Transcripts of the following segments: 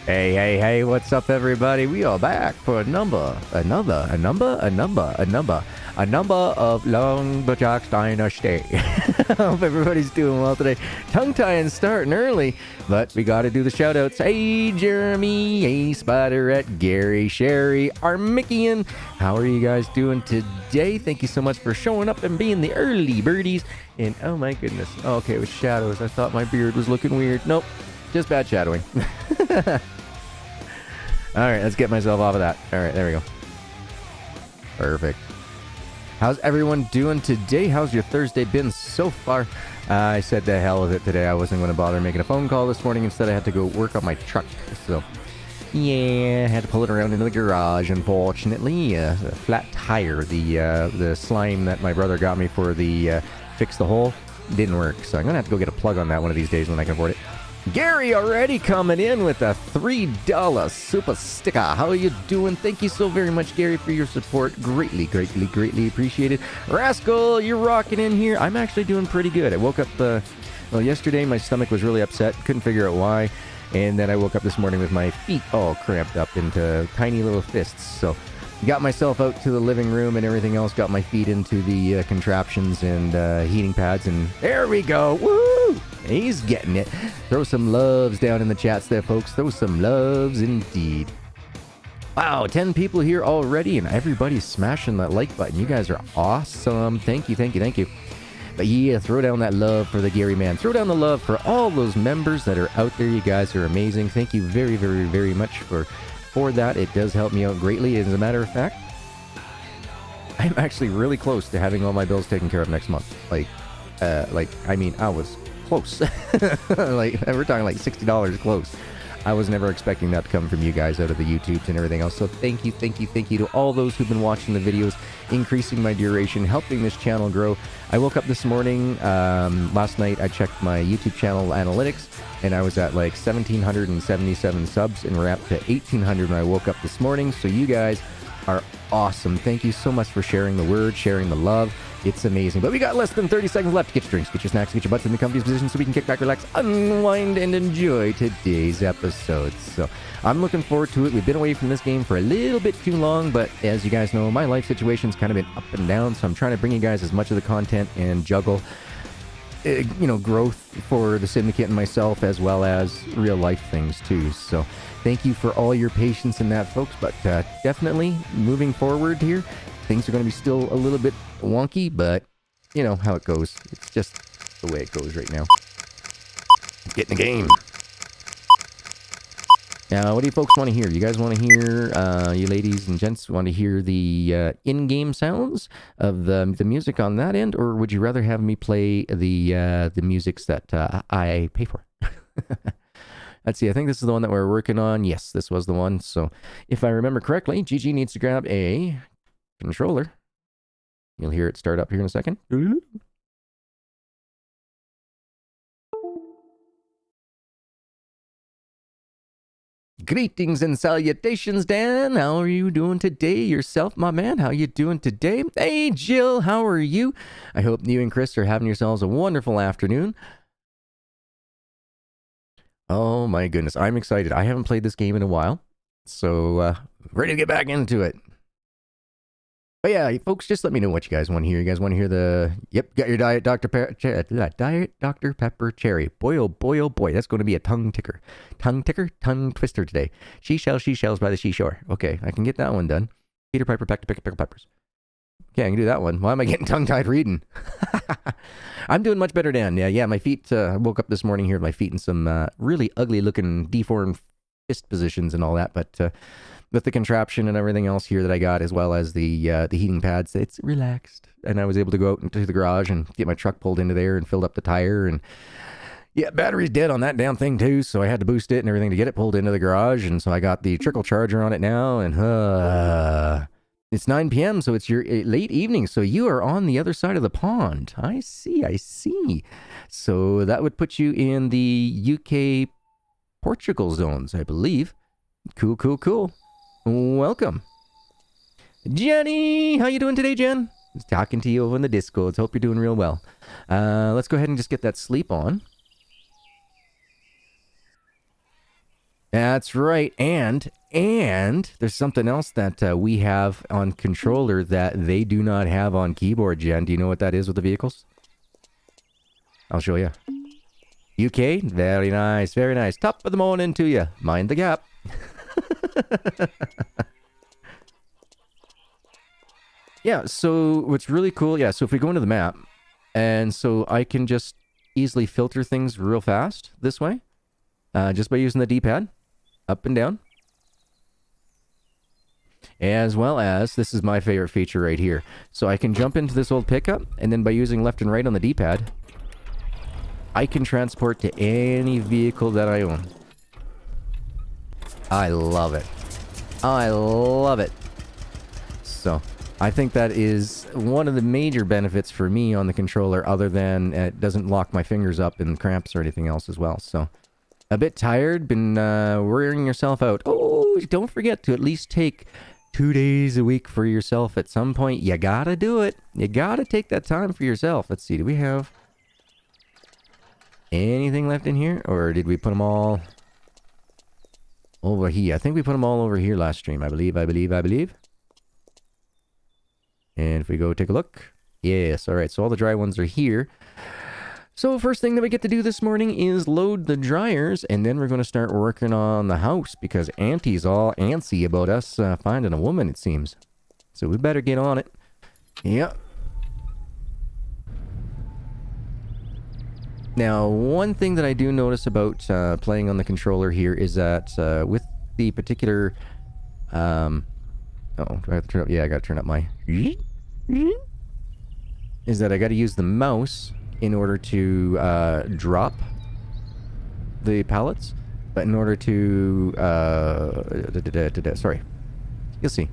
Hey, what's up, everybody? We are back for a number of Lumberjacks Dynasty. Hope everybody's doing well today. Tongue-tying starting early, but we got to do the shout-outs. Hey, Jeremy, hey, Spiderette, Gary, Sherry, Armickian. How are you guys doing today? Thank you so much for showing up and being the early birdies. And oh my goodness. Okay, it was shadows. I thought my beard was looking weird. Nope. Just bad shadowing. Alright, let's get myself off of that. Alright, there we go. Perfect. How's everyone doing today? How's your Thursday been so far? I said the hell of it today. I wasn't going to bother making a phone call this morning. Instead, I had to go work on my truck. So, yeah, I had to pull it around into the garage, unfortunately. A flat tire. The slime that my brother got me for the fix the hole didn't work. So I'm going to have to go get a plug on that one of these days when I can afford it. Gary already coming in with a $3 super sticker. How are you doing? Thank you so very much, Gary, for your support. Greatly appreciated. Rascal, you're rocking in here. I'm actually doing pretty good. I woke up, yesterday my stomach was really upset. Couldn't figure out why. And then I woke up this morning with my feet all cramped up into tiny little fists. So got myself out to the living room and everything else. Got my feet into the contraptions and heating pads. And there we go. Woo! He's getting it. Throw some loves down in the chats there, folks. Throw some loves indeed. Wow, 10 people here already, and everybody's smashing that like button. You guys are awesome. Thank you. But yeah, throw down that love for the Gary man. Throw down the love for all those members that are out there. You guys are amazing. Thank you very much for that. It does help me out greatly. As a matter of fact, I'm actually really close to having all my bills taken care of next month. I was close. We're talking like $60 close. I was never expecting that to come from you guys out of the YouTubes and everything else. So thank you to all those who've been watching the videos, increasing my duration, helping this channel grow. I woke up this morning, last night I checked my YouTube channel analytics, and I was at like 1,777 subs, and we're up to 1,800 when I woke up this morning. So you guys are awesome. Thank you so much for sharing the word, sharing the love. It's amazing. But we got less than 30 seconds left. Get your drinks, get your snacks, get your butts in the comfiest position so we can kick back, relax, unwind, and enjoy today's episode. So I'm looking forward to it. We've been away from this game for a little bit too long, but as you guys know, my life situation's kind of been up and down, so I'm trying to bring you guys as much of the content and juggle growth for the syndicate and myself, as well as real life things too. So thank you for all your patience in that, folks. But definitely moving forward here, things are going to be still a little bit wonky, but you know how it goes. It's just the way it goes right now. Get in the game. Now, what do you folks want to hear? You guys want to hear, you ladies and gents, want to hear the in-game sounds of the music on that end, or would you rather have me play the musics that I pay for? Let's see, I think this is the one that we're working on. Yes, this was the one. So if I remember correctly, Gigi needs to grab a controller. You'll hear it start up here in a second. Greetings and salutations, Dan. How are you doing today yourself, my man? How you doing today? Hey, Jill, how are you? I hope you and Chris are having yourselves a wonderful afternoon. Oh my goodness, I'm excited. I haven't played this game in a while, so ready to get back into it. But yeah, folks, just let me know what you guys want to hear. You guys want to hear the... Yep, got your Diet Dr. Diet Dr. Pepper Cherry. Boy, oh boy, that's going to be a tongue ticker. Tongue ticker, tongue twister today. She shells by the seashore. Okay, I can get that one done. Peter Piper pecked pickle peppers. Okay, I can do that one. Why am I getting tongue-tied reading? I'm doing much better, Dan. Yeah, my feet... I woke up this morning here with my feet in some really ugly-looking deformed fist positions and all that, but... with the contraption and everything else here that I got, as well as the heating pads, it's relaxed. And I was able to go out into the garage and get my truck pulled into there and filled up the tire. And yeah, battery's dead on that damn thing too, so I had to boost it and everything to get it pulled into the garage. And so I got the trickle charger on it now, and it's 9 p.m., so it's your late evening. So you are on the other side of the pond. I see. So that would put you in the UK Portugal zones, I believe. Cool. Welcome. Jenny, how you doing today, Jen? I was talking to you over in the Discords. Hope you're doing real well. Let's go ahead and just get that sleep on. That's right. And there's something else that we have on controller that they do not have on keyboard, Jen. Do you know what that is with the vehicles? I'll show you. UK? Very nice, very nice. Top of the morning to you. Mind the gap. Yeah, so what's really cool, yeah, so if we go into the map, and so I can just easily filter things real fast this way, just by using the D-pad, up and down. As well as, this is my favorite feature right here. So I can jump into this old pickup, and then by using left and right on the D-pad, I can transport to any vehicle that I own. I love it. I love it. So, I think that is one of the major benefits for me on the controller, other than it doesn't lock my fingers up in cramps or anything else as well. So, a bit tired, been wearing yourself out. Oh, don't forget to at least take 2 days a week for yourself at some point. You gotta do it. You gotta take that time for yourself. Let's see, do we have anything left in here? Or did we put them all over here? I think we put them all over here last stream. I believe. And if we go take a look. Yes, alright, so all the dry ones are here. So first thing that we get to do this morning is load the dryers, and then we're going to start working on the house, because Auntie's all antsy about us finding a woman, it seems. So we better get on it. Yep. Now, one thing that I do notice about playing on the controller here is that with the particular... oh, do I have to turn up? Yeah, I got to turn up my... Is that I got to use the mouse in order to drop the pallets, but in order to... sorry. You'll see.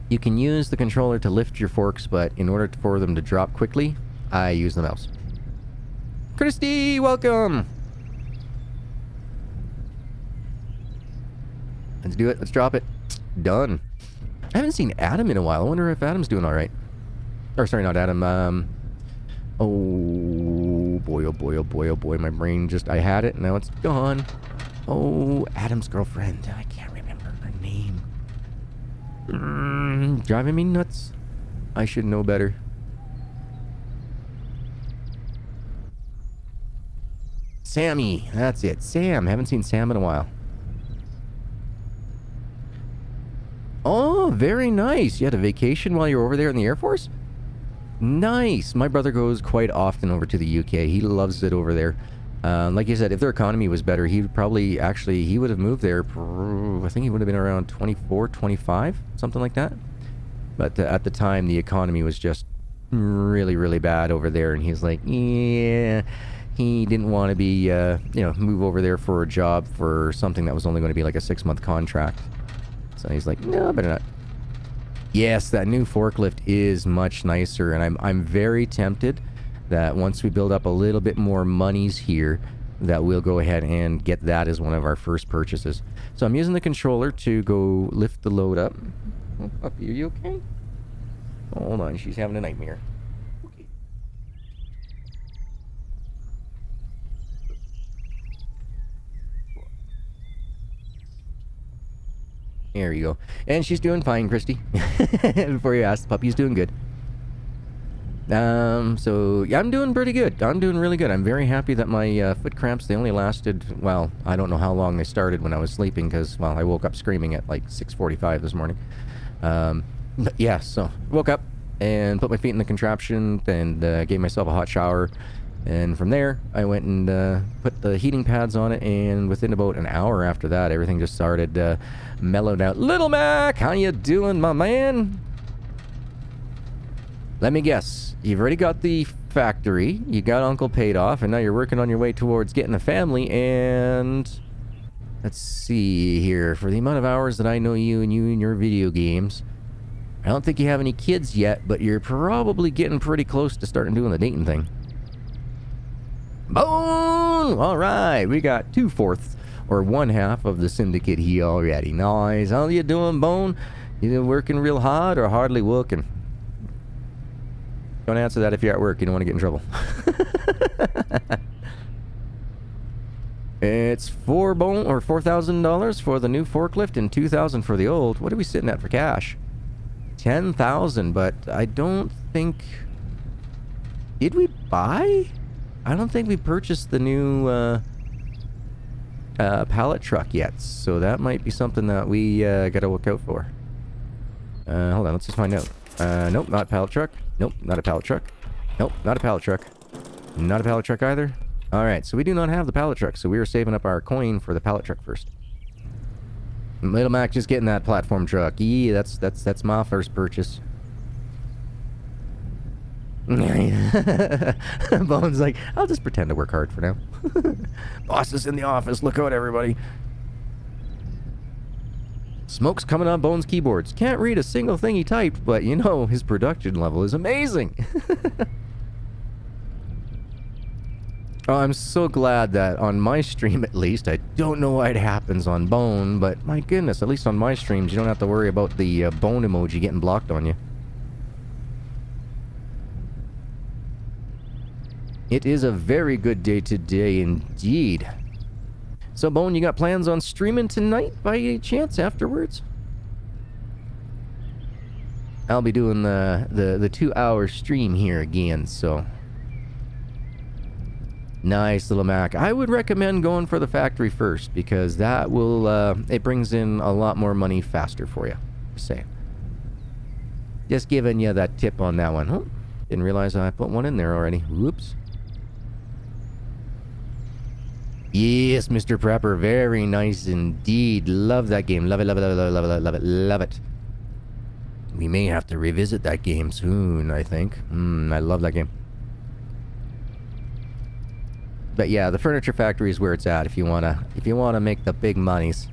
You can use the controller to lift your forks, but in order for them to drop quickly, I use the mouse. Christy, welcome! Let's do it. Let's drop it. Done. I haven't seen Adam in a while. I wonder if Adam's doing all right. Or sorry, not Adam. Oh boy, oh boy, oh boy, oh boy. My brain just... I had it, now it's gone. Oh, Adam's girlfriend. I can't remember her name. Driving me nuts. I should know better. Sammy. That's it. Sam. Haven't seen Sam in a while. Oh, very nice. You had a vacation while you were over there in the Air Force? Nice. My brother goes quite often over to the UK. He loves it over there. Like you said, if their economy was better, he would probably actually, he would have moved there. I think he would have been around 24, 25, something like that. But at the time, the economy was just really, really bad over there. And he's like, yeah, he didn't want to be, move over there for a job for something that was only going to be like a 6-month contract. So he's like, no, better not. Yes, that new forklift is much nicer, and I'm very tempted that once we build up a little bit more monies here, that we'll go ahead and get that as one of our first purchases. So I'm using the controller to go lift the load up. Oh, puppy, are you okay? Hold on, she's having a nightmare. Okay. There you go. And she's doing fine, Christy. Before you ask, the puppy's doing good. So, yeah, I'm doing pretty good. I'm doing really good. I'm very happy that my foot cramps, they only lasted, well, I don't know how long they started when I was sleeping, because, well, I woke up screaming at like 6:45 this morning. But yeah, so, woke up and put my feet in the contraption and gave myself a hot shower. And from there, I went and put the heating pads on it, and within about an hour after that, everything just started mellowed out. Little Mac, how you doing, my man? Let me guess, you've already got the factory, you got Uncle paid off, and now you're working on your way towards getting a family, and... Let's see here, for the amount of hours that I know you and your video games, I don't think you have any kids yet, but you're probably getting pretty close to starting doing the dating thing. Boom! Alright, we got 2/4 or 1/2 of the syndicate here already. Nice. How you doing, Bone? You working real hard or hardly working? Don't answer that if you're at work. You don't want to get in trouble. It's $4,000 for the new forklift and $2,000 for the old. What are we sitting at for cash? 10,000, but I don't think... Did we buy? I don't think we purchased the new pallet truck yet, so that might be something that we gotta look out for. Hold on, let's just find out. Nope, not pallet truck. Nope, not a pallet truck. Nope, not a pallet truck. Not a pallet truck either. Alright, so we do not have the pallet truck, so we are saving up our coin for the pallet truck first. Little Mac just getting that platform truck. Yeah, that's my first purchase. Bones like, I'll just pretend to work hard for now. Boss is in the office, look out everybody. Smoke's coming on Bones' keyboards. Can't read a single thing he typed, but you know, his production level is amazing. Oh, I'm so glad that on my stream at least, I don't know why it happens on Bone, but my goodness, at least on my streams, you don't have to worry about the bone emoji getting blocked on you. It is a very good day today indeed. So Bone, you got plans on streaming tonight by any chance afterwards? I'll be doing the 2-hour stream here again, so... Nice, Little Mac. I would recommend going for the factory first, because that will, it brings in a lot more money faster for you. Just saying. Just giving you that tip on that one. Oh, didn't realize I put one in there already. Whoops. Yes, Mr. Prepper. Very nice indeed. Love that game. Love it, love it, love it, love it, love it, love it, love it. We may have to revisit that game soon, I think. I love that game. But yeah, the furniture factory is where it's at if you wanna make the big monies.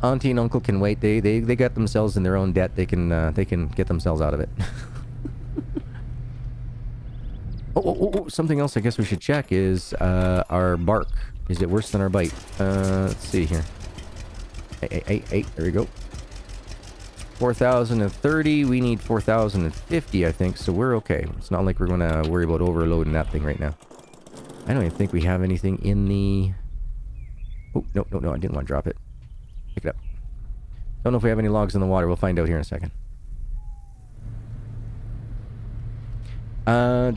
Auntie and uncle can wait. They got themselves in their own debt. They can get themselves out of it. Oh, something else I guess we should check is our bark. Is it worse than our bite? Let's see here. Hey, there we go. 4,030. We need 4,050, I think, so we're okay. It's not like we're gonna worry about overloading that thing right now. I don't even think we have anything in the... Oh, no, I didn't want to drop it. Pick it up. Don't know if we have any logs in the water. We'll find out here in a second.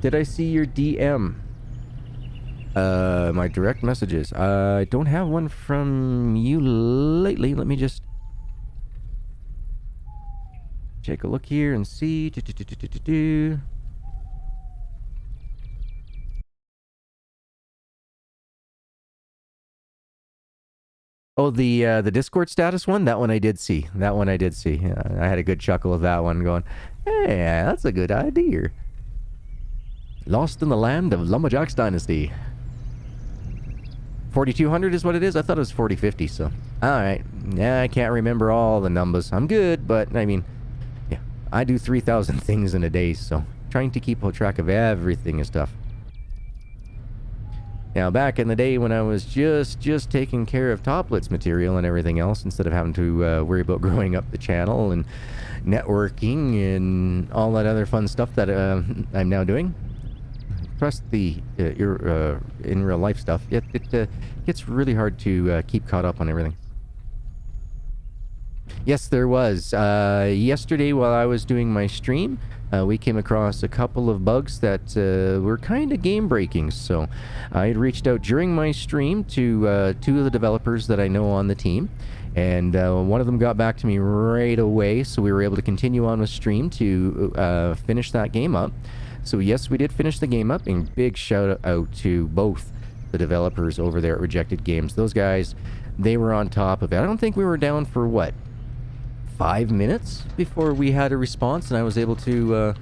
Did I see your DM? My direct messages. I don't have one from you lately. Let me just... take a look here and see. Oh, the Discord status one? That one I did see. That one I did see. I had a good chuckle with that one going, hey, that's a good idea. Lost in the land of Lumberjacks Dynasty. 4,200 is what it is? I thought it was 4050, so... Alright. Yeah, I can't remember all the numbers. I'm good, but, I mean... yeah, I do 3,000 things in a day, so... trying to keep track of everything is tough. Now, back in the day when I was just taking care of toplets material and everything else, instead of having to worry about growing up the channel and networking and all that other fun stuff that I'm now doing... plus the in real life stuff, it gets really hard to keep caught up on everything. Yes, there was. Yesterday while I was doing my stream, we came across a couple of bugs that were kind of game breaking. So I had reached out during my stream to 2 of the developers that I know on the team. And one of them got back to me right away, so we were able to continue on with stream to finish that game up. So yes, we did finish the game up, and big shout out to both the developers over there at Rejected Games. Those guys, they were on top of it. I don't think we were down for, what, 5 minutes before we had a response, and I was able to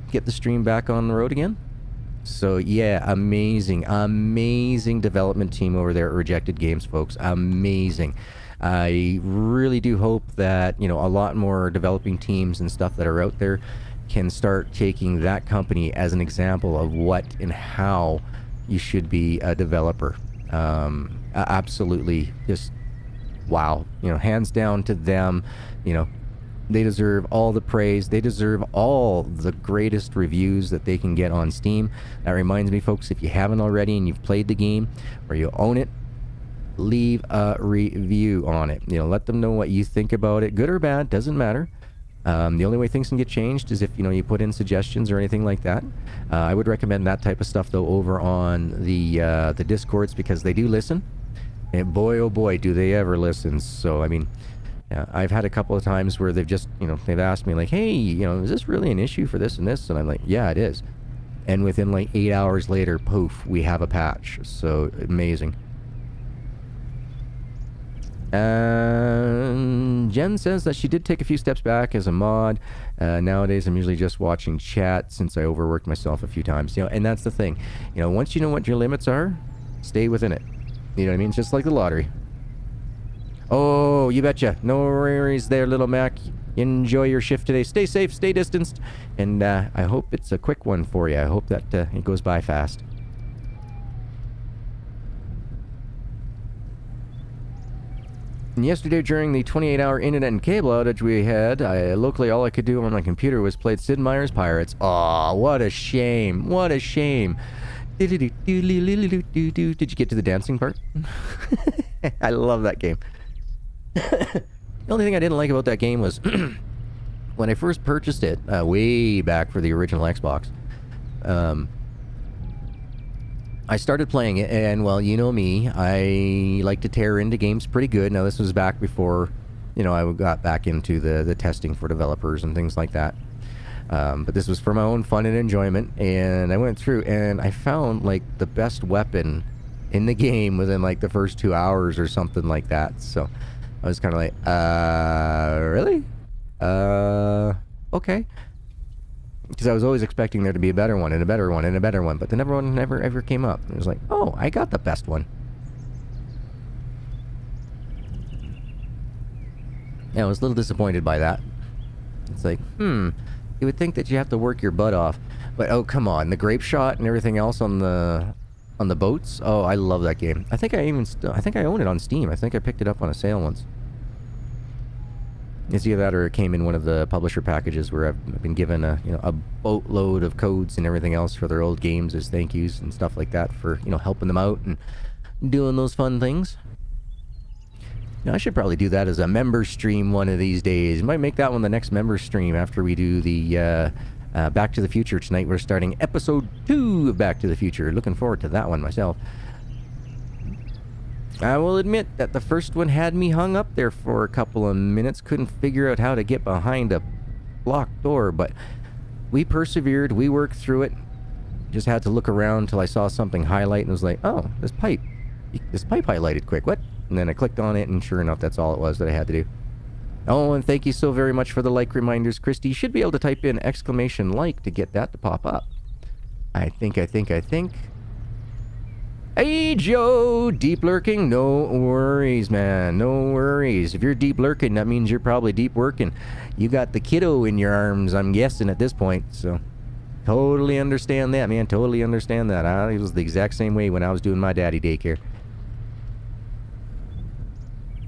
get the stream back on the road again. So yeah, amazing development team over there at Rejected Games, folks. Amazing. I really do hope that, you know, a lot more developing teams and stuff that are out there can start taking that company as an example of what and how you should be a developer. Absolutely just wow. You know, hands down to them. You know, They deserve all the praise. They deserve all the greatest reviews that they can get on Steam. That reminds me, folks, if you haven't already and you've played the game or you own it, leave a review on it. You know, let them know what you think about it. Good or bad, doesn't matter. The only way things can get changed is if, you know, you put in suggestions or anything like that. I would recommend that type of stuff, though, over on the Discords, because they do listen. And boy, oh boy, do they ever listen. So, I mean, yeah, I've had a couple of times where they've just, you know, they've asked me, like, hey, you know, is this really an issue for this and this? And I'm like, yeah, it is. And within, like, 8 hours later, poof, we have a patch. So, amazing. Jen says that she did take a few steps back as a mod. Nowadays, I'm usually just watching chat since I overworked myself a few times. You know, and that's the thing. You know, once you know what your limits are, stay within it. You know what I mean? It's just like the lottery. Oh, you betcha. No worries there, little Mac. Enjoy your shift today. Stay safe, stay distanced, and I hope it's a quick one for you. I hope that it goes by fast. And yesterday, during the 28-hour internet and cable outage we had, locally all I could do on my computer was play Sid Meier's Pirates. Aw, what a shame. What a shame. Did you get to the dancing part? I love that game. The only thing I didn't like about that game was when I first purchased it, way back for the original Xbox, I started playing it, and, well, you know me, I like to tear into games pretty good. Now, this was back before, you know, I got back into the testing for developers and things like that. But this was for my own fun and enjoyment, and I went through, and I found, like, the best weapon in the game within, like, the first 2 hours or something like that. So I was kind of like, really? Okay. Because I was always expecting there to be a better one, and a better one, and a better one, but the one never ever came up. It was like, oh, I got the best one. Yeah, I was a little disappointed by that. It's like, you would think that you have to work your butt off. But, oh, come on, the grape shot and everything else on the boats. Oh, I love that game. I think I own it on Steam. I think I picked it up on a sale once. It's either that or it came in one of the publisher packages where I've been given a boatload of codes and everything else for their old games as thank yous and stuff like that for, you know, helping them out and doing those fun things. You know, I should probably do that as a member stream one of these days. Might make that one the next member stream after we do the Back to the Future tonight. We're starting episode 2 of Back to the Future. Looking forward to that one myself. I will admit that the first one had me hung up there for a couple of minutes. Couldn't figure out how to get behind a locked door, but we persevered. We worked through it. Just had to look around until I saw something highlight and was like, oh, this pipe highlighted quick. What? And then I clicked on it, and sure enough, that's all it was that I had to do. Oh, and thank you so very much for the like reminders, Christy. You should be able to type in exclamation like to get that to pop up. I think. Hey, Joe! Deep lurking? No worries, man. No worries. If you're deep lurking, that means you're probably deep working. You got the kiddo in your arms, I'm guessing, at this point. So, totally understand that, man. Totally understand that. It was the exact same way when I was doing my daddy daycare.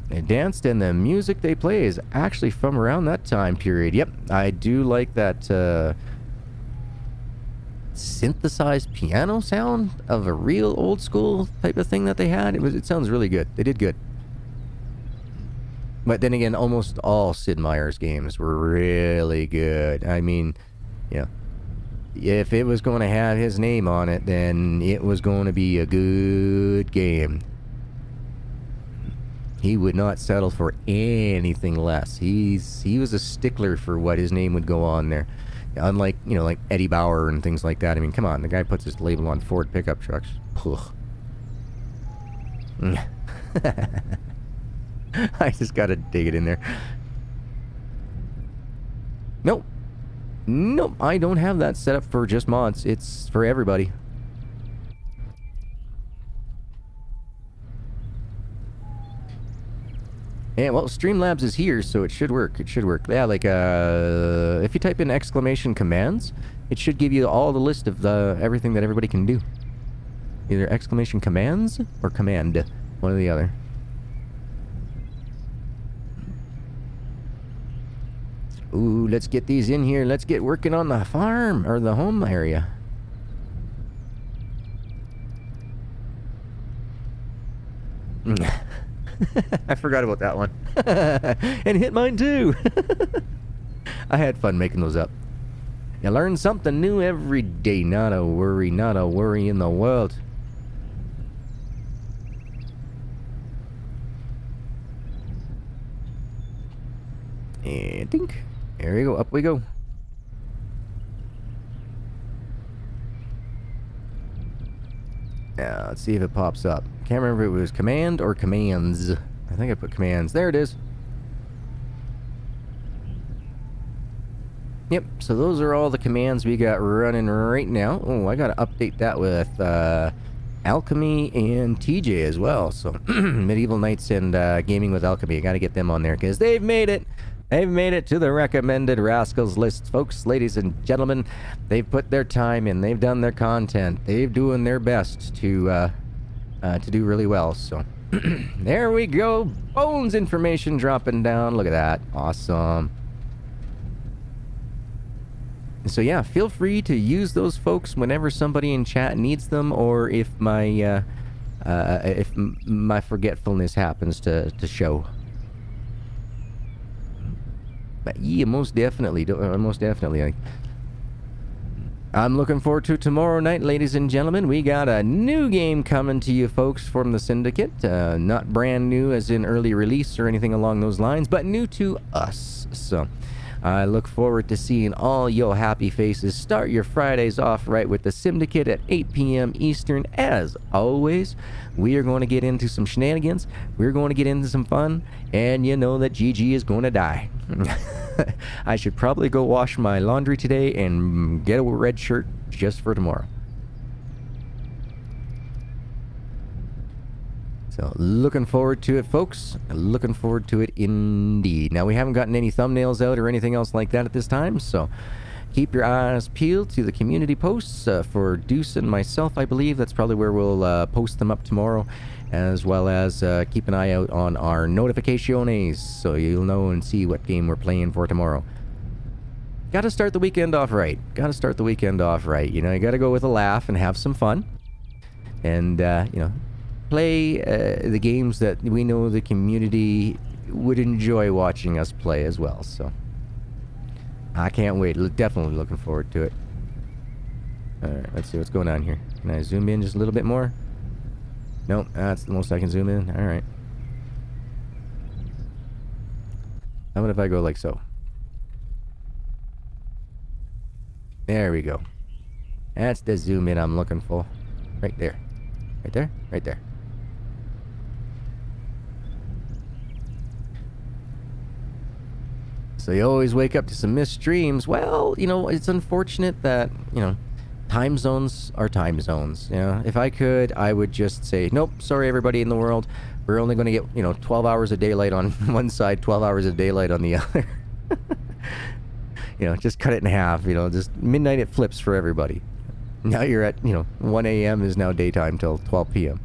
They danced, and the music they play is actually from around that time period. Yep, I do like that, synthesized piano sound of a real old school type of thing that they had. It sounds really good. They did good. But then again, almost all Sid Meier's games were really good. I mean, yeah, if it was going to have his name on it, then it was going to be a good game. He would not settle for anything less. He was a stickler for what his name would go on there. Unlike, you know, like Eddie Bauer and things like that. I mean, come on. The guy puts his label on Ford pickup trucks. I just gotta dig it in there. Nope. I don't have that set up for just mods. It's for everybody. Yeah, well, Streamlabs is here, so it should work. Yeah, like, if you type in exclamation commands, it should give you all the list of everything that everybody can do. Either exclamation commands or command. One or the other. Ooh, let's get these in here. Let's get working on the farm, or the home area. I forgot about that one. And hit mine too. I had fun making those up. You learn something new every day. Not a worry in the world. And dink. There we go. Up we go. Now, let's see if it pops up. Can't remember if it was command or commands. I think I put commands. There it is. Yep, so those are all the commands we got running right now. Oh, I gotta update that with Alchemy and TJ as well. So, Medieval Knights and Gaming with Alchemy. I gotta get them on there because they've made it. They've made it to the recommended Rascals list, folks, ladies and gentlemen. They've put their time in. They've done their content. They're doing their best to do really well. So, there we go. Bones information dropping down. Look at that. Awesome. So yeah, feel free to use those folks whenever somebody in chat needs them, or if my forgetfulness happens to show. But yeah, most definitely. I'm looking forward to tomorrow night, ladies and gentlemen. We got a new game coming to you folks from the Syndicate. Not brand new as in early release or anything along those lines, but new to us. So I look forward to seeing all your happy faces. Start your Fridays off right with the Syndicate at 8 p.m. Eastern. As always, we are going to get into some shenanigans. We're going to get into some fun. And you know that GG is going to die. I should probably go wash my laundry today and get a red shirt just for tomorrow. So, looking forward to it, folks. Looking forward to it indeed. Now, we haven't gotten any thumbnails out or anything else like that at this time, so keep your eyes peeled to the community posts for Deuce and myself, I believe. That's probably where we'll post them up tomorrow, as well as keep an eye out on our notifications, so you'll know and see what game we're playing for tomorrow. Gotta start the weekend off right. You know, you gotta go with a laugh and have some fun. And, you know, play the games that we know the community would enjoy watching us play as well. So I can't wait. Definitely looking forward to it. Alright, let's see what's going on here. Can I zoom in just a little bit more? Nope, that's the most I can zoom in. Alright. How about if I go like so? There we go. That's the zoom in I'm looking for. Right there. Right there? Right there. So you always wake up to some missed streams. Well, you know, it's unfortunate that, you know, time zones are time zones. You know, if I could, I would just say, nope, sorry everybody in the world. We're only going to get, you know, 12 hours of daylight on one side, 12 hours of daylight on the other. You know, just cut it in half, you know, just midnight it flips for everybody. Now you're at, you know, 1 a.m. is now daytime till 12 p.m.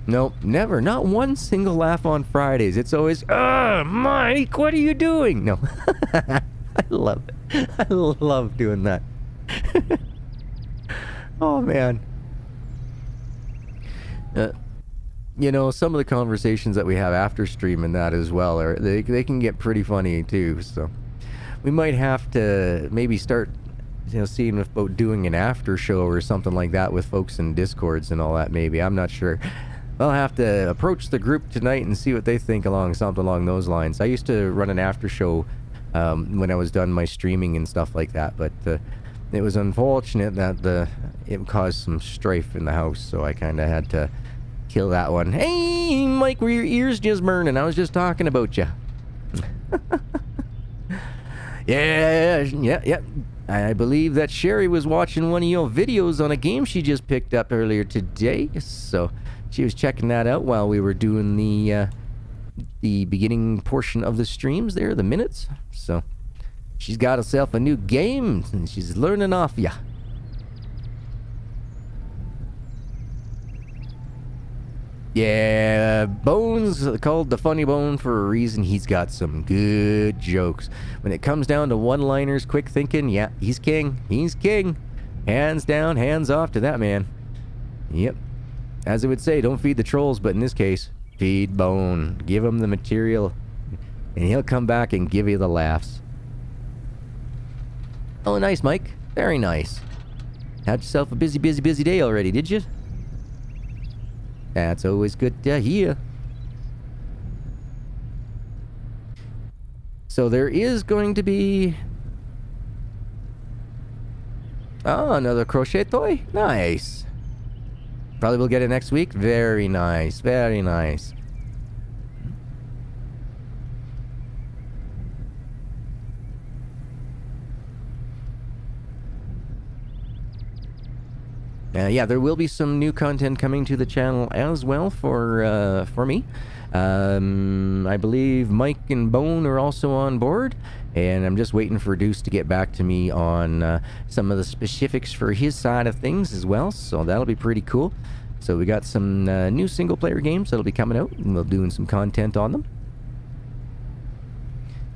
Nope, never. Not one single laugh on Fridays. It's always, Mike, what are you doing? No. I love it. I love doing that. Oh, man. You know, some of the conversations that we have after streaming that as well, they can get pretty funny, too. So we might have to maybe start, you know, seeing about doing an after show or something like that with folks in Discords and all that, maybe. I'm not sure. I'll have to approach the group tonight and see what they think something along those lines. I used to run an after show when I was done my streaming and stuff like that, but it was unfortunate that it caused some strife in the house, so I kind of had to kill that one. Hey, Mike, were your ears just burning? I was just talking about you. Yeah. I believe that Sherry was watching one of your videos on a game she just picked up earlier today, so she was checking that out while we were doing the beginning portion of the streams there, the minutes. So she's got herself a new game and she's learning off ya. Yeah, Bones, called the funny bone for a reason. He's got some good jokes. When it comes down to one-liners, quick thinking, yeah, he's king. He's king. Hands down, hands off to that man. Yep. As I would say, don't feed the trolls, but in this case, feed Bone. Give him the material, and he'll come back and give you the laughs. Oh, nice, Mike. Very nice. Had yourself a busy day already, did you? That's always good to hear. So there is going to be... Oh, another crochet toy? Nice. Probably will get it next week. Very nice. Very nice. Yeah, there will be some new content coming to the channel as well for me. I believe Mike and Bone are also on board, and I'm just waiting for Deuce to get back to me on some of the specifics for his side of things as well, so that'll be pretty cool. So we got some new single-player games that'll be coming out, and we'll be doing some content on them.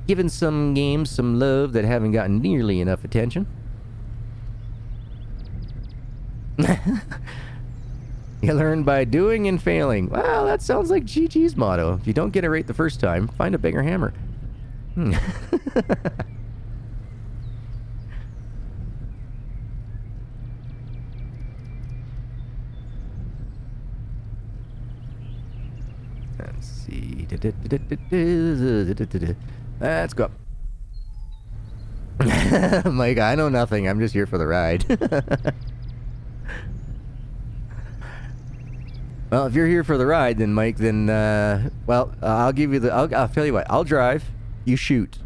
Giving some games some love that haven't gotten nearly enough attention. You learn by doing and failing. Well, that sounds like GG's motto. If you don't get it right the first time, find a bigger hammer. Let's see. Let's go. Mike, I know nothing. I'm just here for the ride. Well, if you're here for the ride, then Mike, then, well, I'll give you the, I'll tell you what, I'll drive, you shoot.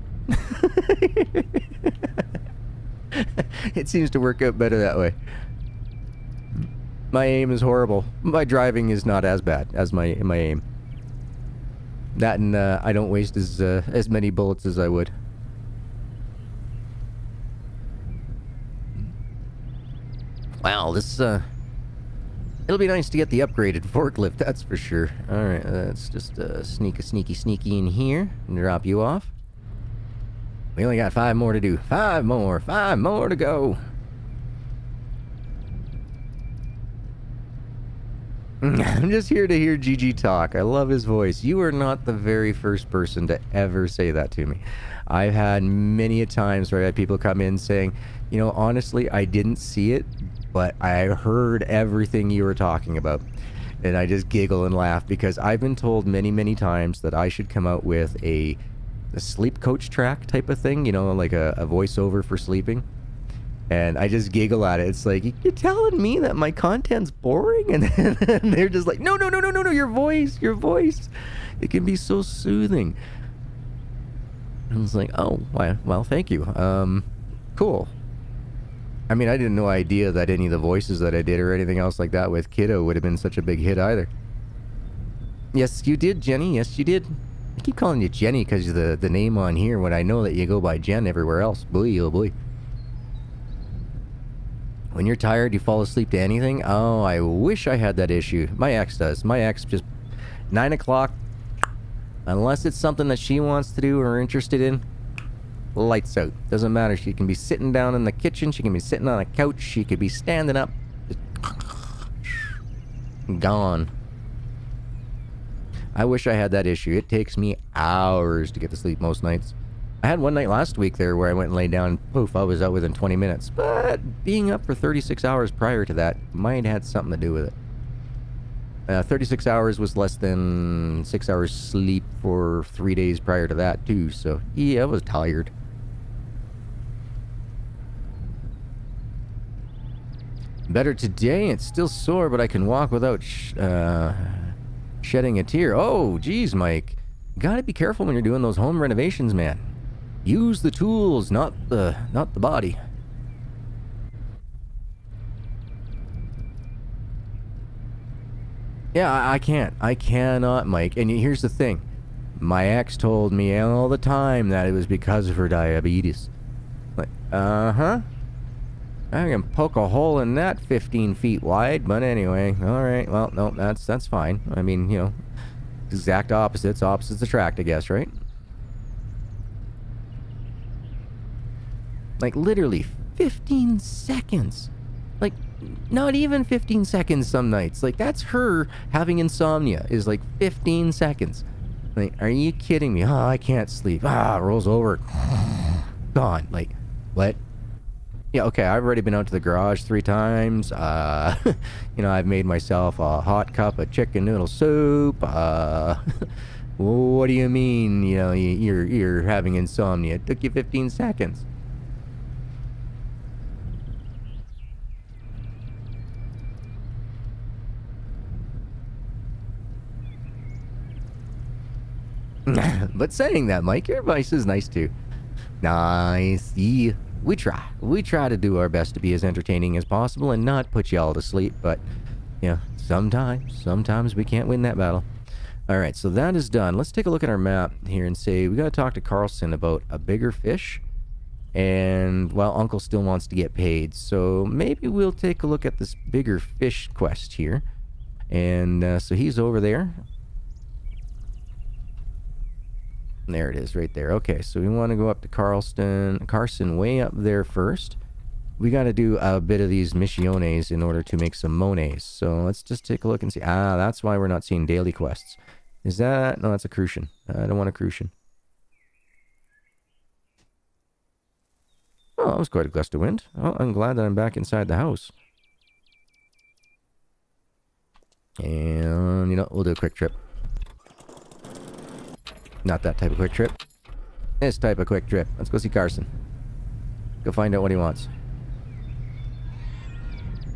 It seems to work out better that way. My aim is horrible. My driving is not as bad as my aim. That and, I don't waste as many bullets as I would. Wow, this, it'll be nice to get the upgraded forklift, that's for sure. Alright, let's just sneaky in here and drop you off. We only got 5 more to do. 5 more to go. I'm just here to hear GG talk. I love his voice. You are not the very first person to ever say that to me. I've had many a times where I had people come in saying, you know, honestly, I didn't see it, but I heard everything you were talking about. And I just giggle and laugh because I've been told many times that I should come out with a sleep coach track type of thing, you know, like a voiceover for sleeping. And I just giggle at it. It's like, you're telling me that my content's boring? And then they're just like, no, your voice. It can be so soothing. And I was like, oh, well, thank you. Cool. I mean, I didn't know idea that any of the voices that I did or anything else like that with Kiddo would have been such a big hit either. Yes, you did, Jenny. Yes, you did. I keep calling you Jenny because of the name on here when I know that you go by Jen everywhere else. Boy, oh boy. When you're tired, you fall asleep to anything? Oh, I wish I had that issue. My ex does. My ex just... 9 o'clock, unless it's something that she wants to do or interested in, lights out. Doesn't matter. She can be sitting down in the kitchen. She can be sitting on a couch. She could be standing up. Just gone. I wish I had that issue. It takes me hours to get to sleep most nights. I had one night last week there where I went and laid down and poof, I was out within 20 minutes. But being up for 36 hours prior to that might have had something to do with it. 36 hours was less than 6 hours sleep for 3 days prior to that too. So yeah, I was tired. Better today. It's still sore, but I can walk without shedding a tear. Oh, geez, Mike. You gotta be careful when you're doing those home renovations, man. Use the tools, not the body. Yeah, I can't. I cannot, Mike. And here's the thing. My ex told me all the time that it was because of her diabetes. Like, uh-huh. I can poke a hole in that 15 feet wide, but anyway. Alright, well, no, that's fine. I mean, you know, exact opposites attract, I guess, right? Like, literally, 15 seconds. Like, not even 15 seconds some nights. Like, that's her having insomnia, is like 15 seconds. Like, are you kidding me? Oh, I can't sleep. Rolls over. Gone. Like, what? Yeah, okay, I've already been out to the garage 3 times. You know, I've made myself a hot cup of chicken noodle soup. What do you mean, you know, you're having insomnia? It took you 15 seconds. But saying that, Mike, your advice is nice too. Nice. Yeah. We try to do our best to be as entertaining as possible and not put you all to sleep, but, you know, sometimes we can't win that battle. Alright, so that is done. Let's take a look at our map here and say, we gotta talk to Carlson about a bigger fish, and, well, Uncle still wants to get paid, so maybe we'll take a look at this bigger fish quest here. And, so he's over there. There it is, right there. Okay, so we want to go up to Carson way up there first. We got to do a bit of these missiones in order to make some mones. So let's just take a look and see. That's why we're not seeing daily quests. Is that... No, that's a crucian. I don't want a crucian. Oh, that was quite a gust of wind. Oh, I'm glad that I'm back inside the house. And, you know, we'll do a quick trip. Not that type of quick trip. This type of quick trip. Let's go see Carson. Go find out what he wants.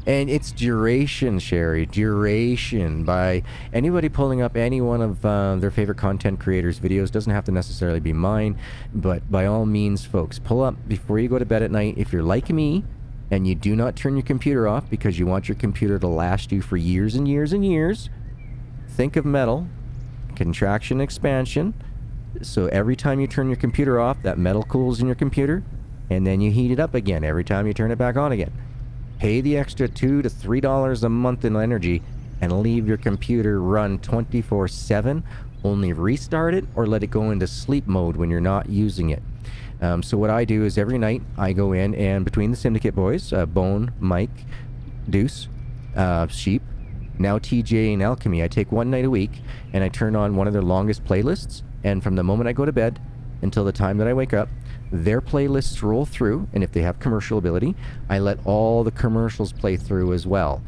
And it's duration, Sherry. Duration. By anybody pulling up any one of their favorite content creators' videos. Doesn't have to necessarily be mine. But by all means, folks, pull up before you go to bed at night. If you're like me, and you do not turn your computer off because you want your computer to last you for years and years and years, think of metal. Contraction, expansion. So every time you turn your computer off, that metal cools in your computer, and then you heat it up again every time you turn it back on again. Pay the extra $2 to $3 a month in energy, and leave your computer run 24/7. Only restart it, or let it go into sleep mode when you're not using it. So what I do is every night, I go in, and between the Syndicate boys, Bone, Mike, Deuce, Sheep, now TJ and Alchemy, I take one night a week, and I turn on one of their longest playlists, and from the moment I go to bed until the time that I wake up, their playlists roll through, and if they have commercial ability, I let all the commercials play through as well,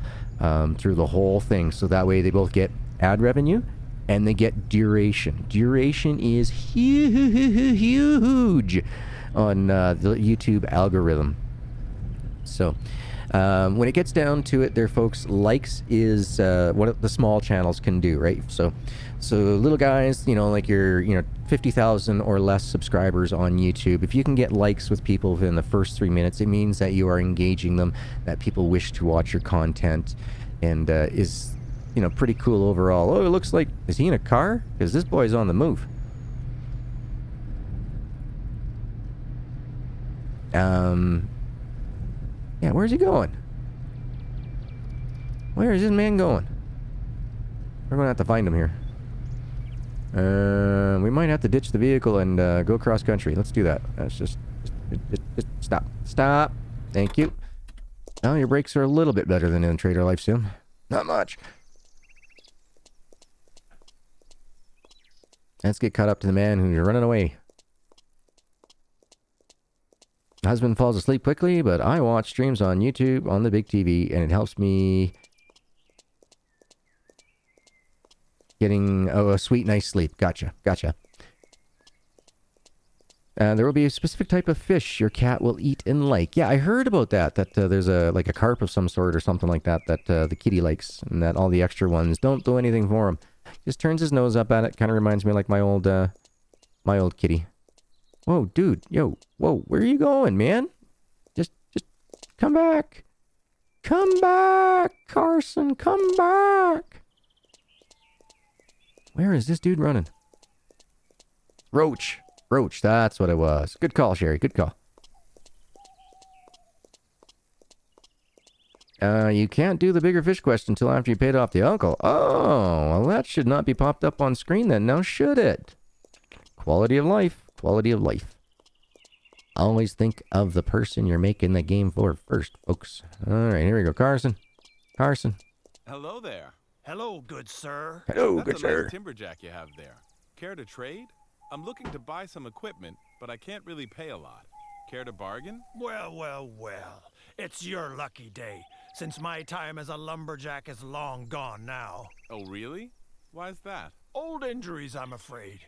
through the whole thing, so that way they both get ad revenue, and they get duration. Duration is huge on the YouTube algorithm. So... when it gets down to it there, folks, likes is what the small channels can do, right? So little guys, you know, like your, 50,000 or less subscribers on YouTube, if you can get likes with people within the first 3 minutes, it means that you are engaging them, that people wish to watch your content, and is, pretty cool overall. Oh, it looks like, is he in a car? Because this boy's on the move. Yeah, where's he going? Where is this man going? We're gonna have to find him here. We might have to ditch the vehicle and go cross country. Let's do that. That's just stop. Stop. Thank you. Now your brakes are a little bit better than in Trader Life Sim. Not much. Let's get caught up to the man who's running away. Husband falls asleep quickly, but I watch streams on YouTube on the big TV, and it helps me getting a sweet, nice sleep. Gotcha. There will be a specific type of fish your cat will eat and like. Yeah, I heard about that. That there's a carp of some sort or something like that that the kitty likes, and that all the extra ones don't do anything for him. Just turns his nose up at it. Kind of reminds me like my old kitty. Whoa, dude. Yo. Whoa, where are you going, man? Just come back. Come back, Carson. Come back. Where is this dude running? Roach. Roach, that's what it was. Good call, Sherry. Good call. You can't do the bigger fish quest until after you paid off the uncle. Oh, well, that should not be popped up on screen then, now should it? Quality of life. Quality of life. Always think of the person you're making the game for first, folks. Alright, here we go. Carson. Carson. Hello there. Hello, good sir. Hello, That's good a sir. nice timberjack you have there. Care to trade? I'm looking to buy some equipment, but I can't really pay a lot. Care to bargain? Well, well, well. It's your lucky day, since my time as a lumberjack is long gone now. Oh, really? Why's that? Old injuries, I'm afraid.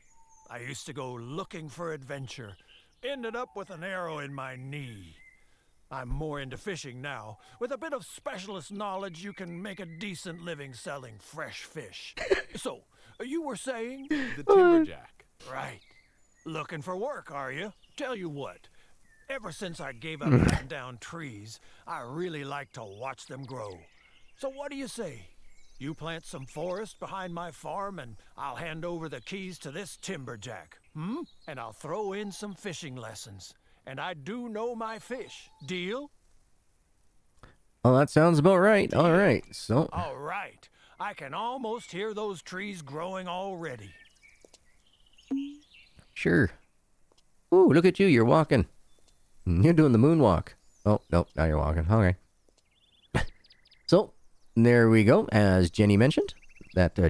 I used to go looking for adventure. Ended up with an arrow in my knee. I'm more into fishing now. With a bit of specialist knowledge, you can make a decent living selling fresh fish. So, you were saying? The timberjack. Right. Looking for work, are you? Tell you what, ever since I gave up cutting down trees, I really like to watch them grow. So what do you say? You plant some forest behind my farm and I'll hand over the keys to this timberjack. And I'll throw in some fishing lessons. And I do know my fish. Deal? Oh, that sounds about right. All right, so... All right. I can almost hear those trees growing already. Sure. Ooh, look at you. You're walking. You're doing the moonwalk. Oh, nope. Now you're walking. All right. So, there we go. As Jenny mentioned,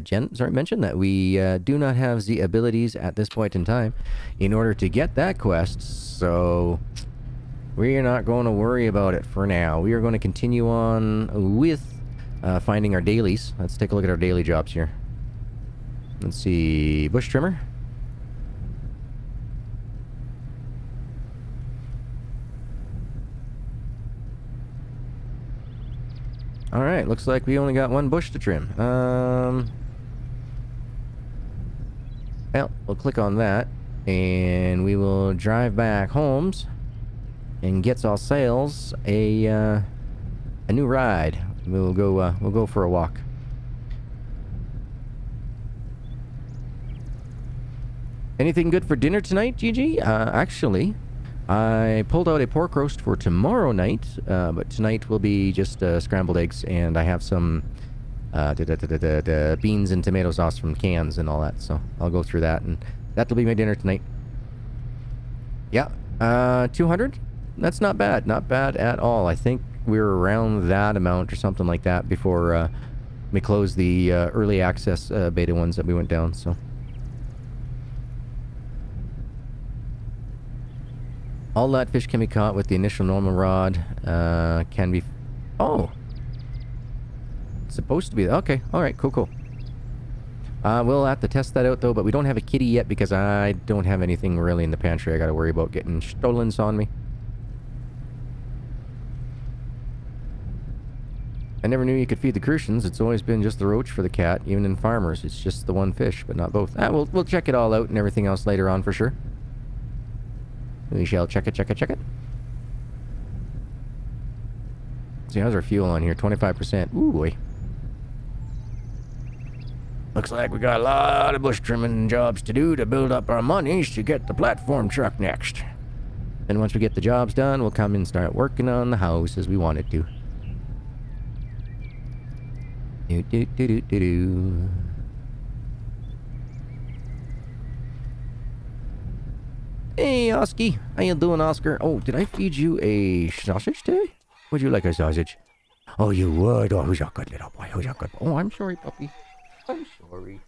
Jen mentioned that we do not have the abilities at this point in time in order to get that quest. So, we're not going to worry about it for now. We are going to continue on with finding our dailies. Let's take a look at our daily jobs here. Let's see. Bush trimmer. Alright, looks like we only got one bush to trim. Well, we'll click on that, and we will drive back homes and get ourselves a new ride. We'll go for a walk. Anything good for dinner tonight, Gigi? Actually, I pulled out a pork roast for tomorrow night, but tonight will be just scrambled eggs, and I have some beans and tomato sauce from cans and all that, so I'll go through that, and that'll be my dinner tonight. Yeah, 200? That's not bad. Not bad at all. I think we were around that amount or something like that before we closed the early access beta ones that we went down, so... All that fish can be caught with the initial normal rod. Can be... Oh! It's supposed to be... Okay, alright, cool. We'll have to test that out, though, but we don't have a kitty yet because I don't have anything really in the pantry I gotta worry about getting stolen on me. I never knew you could feed the crucians. It's always been just the roach for the cat. Even in farmers, it's just the one fish, but not both. We'll check it all out and everything else later on for sure. We shall check it. See, how's our fuel on here? 25%. Ooh, boy. Looks like we got a lot of bush trimming jobs to do to build up our monies to get the platform truck next. And once we get the jobs done, we'll come and start working on the house as we wanted to. Do. Hey, Oski. How you doing, Oscar? Oh, did I feed you a sausage today? Would you like a sausage? Oh, you would? Oh, who's your good little boy? Who's your good boy? Oh, I'm sorry, puppy. I'm sorry.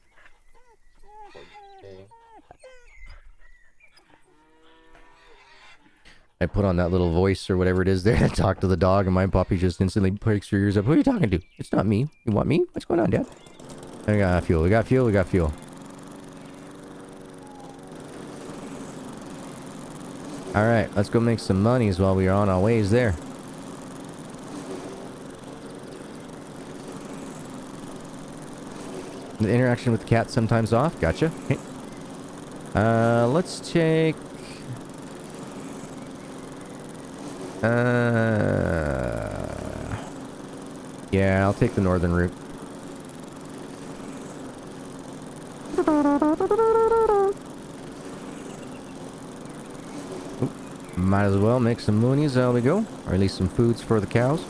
I put on that little voice or whatever it is there to talk to the dog, and my puppy just instantly breaks her ears up. Who are you talking to? It's not me. You want me? What's going on, Dad? We got fuel. We got fuel. Alright, let's go make some monies while we are on our ways there. The interaction with the cat sometimes off. Gotcha. Okay. Let's take... Yeah, I'll take the northern route. Might as well make some moonies, there we go. Or at least some foods for the cows.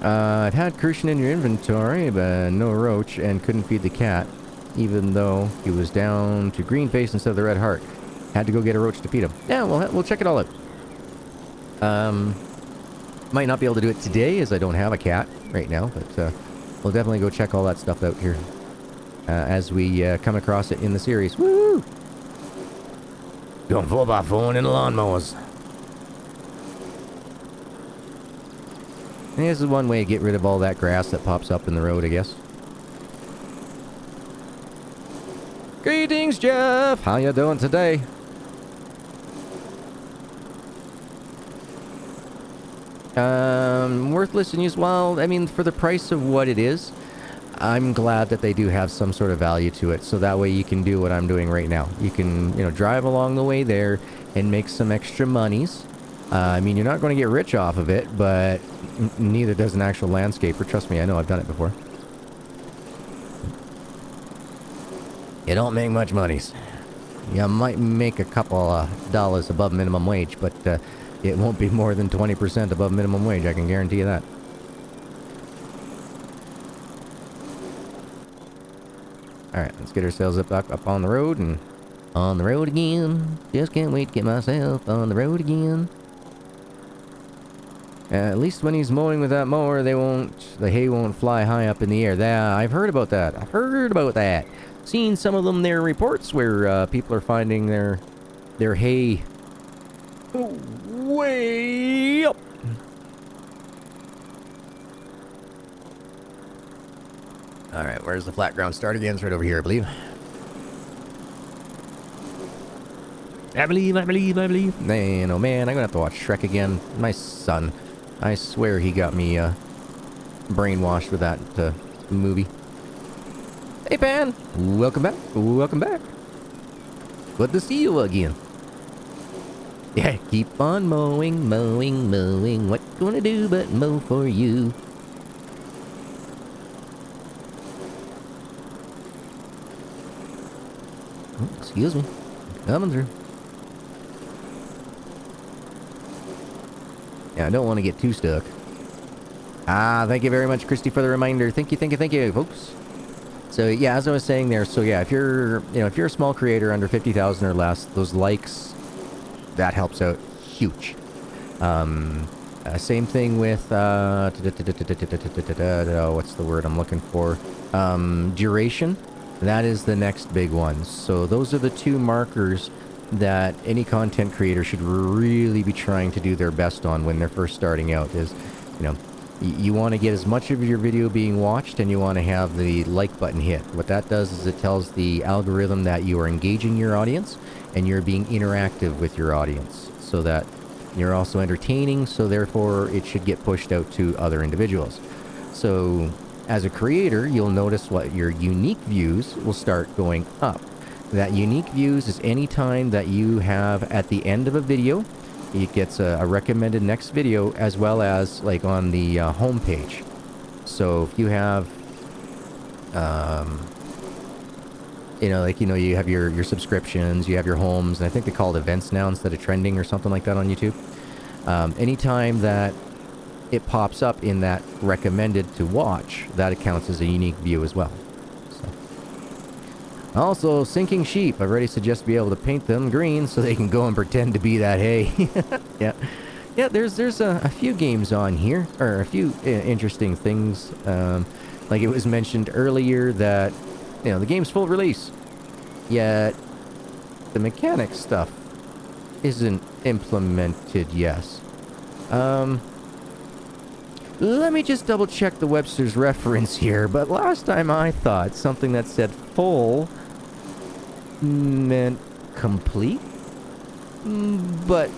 I've had crucian in your inventory, but no roach, and couldn't feed the cat, even though he was down to green face instead of the red heart. Had to go get a roach to feed him. Yeah, we'll check it all out. Might not be able to do it today, as I don't have a cat right now, but we'll definitely go check all that stuff out here as we come across it in the series. Woo! Going 4x4 in the lawnmowers. And this is one way to get rid of all that grass that pops up in the road, I guess. Greetings, Jeff! How you doing today? Worthless and used. Well, I mean, for the price of what it is, I'm glad that they do have some sort of value to it, so that way you can do what I'm doing right now. You can, drive along the way there and make some extra monies. I mean, you're not going to get rich off of it, but neither does an actual landscaper. Trust me, I know, I've done it before. You don't make much monies. You might make a couple dollars above minimum wage, but it won't be more than 20% above minimum wage, I can guarantee you that. Alright, let's get ourselves up on the road and on the road again. Just can't wait to get myself on the road again. At least when he's mowing with that mower, the hay won't fly high up in the air. I've heard about that. Seen some of them there reports where people are finding their hay way up. Alright, where's the flat ground start again? It's right over here, I believe. I believe. Man, oh man, I'm gonna have to watch Shrek again. My son. I swear he got me brainwashed with that movie. Hey, Pan! Welcome back. Good to see you again. Yeah, keep on mowing. What gonna do but mow for you? Oh, excuse me. Coming through. Yeah, I don't want to get too stuck. Thank you very much, Christy, for the reminder. Thank you, folks. So yeah, as I was saying there, so yeah, if you're a small creator under 50,000 or less, those likes, that helps out huge. Same thing with what's the word I'm looking for? Duration. That is the next big one. So those are the two markers that any content creator should really be trying to do their best on when they're first starting out. Is, you want to get as much of your video being watched, and you want to have the like button hit. What that does is it tells the algorithm that you are engaging your audience and you're being interactive with your audience, so that you're also entertaining, so therefore it should get pushed out to other individuals. So as a creator, you'll notice what your unique views will start going up. That unique views is any time that you have at the end of a video, it gets a recommended next video, as well as like on the home page. So if you have, you have your subscriptions, you have your homes, and I think they call it events now instead of trending or something like that on YouTube. Anytime that it pops up in that recommended to watch, that counts as a unique view as well. Also, sinking sheep. I already suggest be able to paint them green so they can go and pretend to be that hay. Yeah. There's a few games on here, or a few interesting things. Like it was mentioned earlier that the game's full release, yet the mechanic stuff isn't implemented yet. Let me just double check the Webster's reference here. But last time I thought something that said full meant complete, but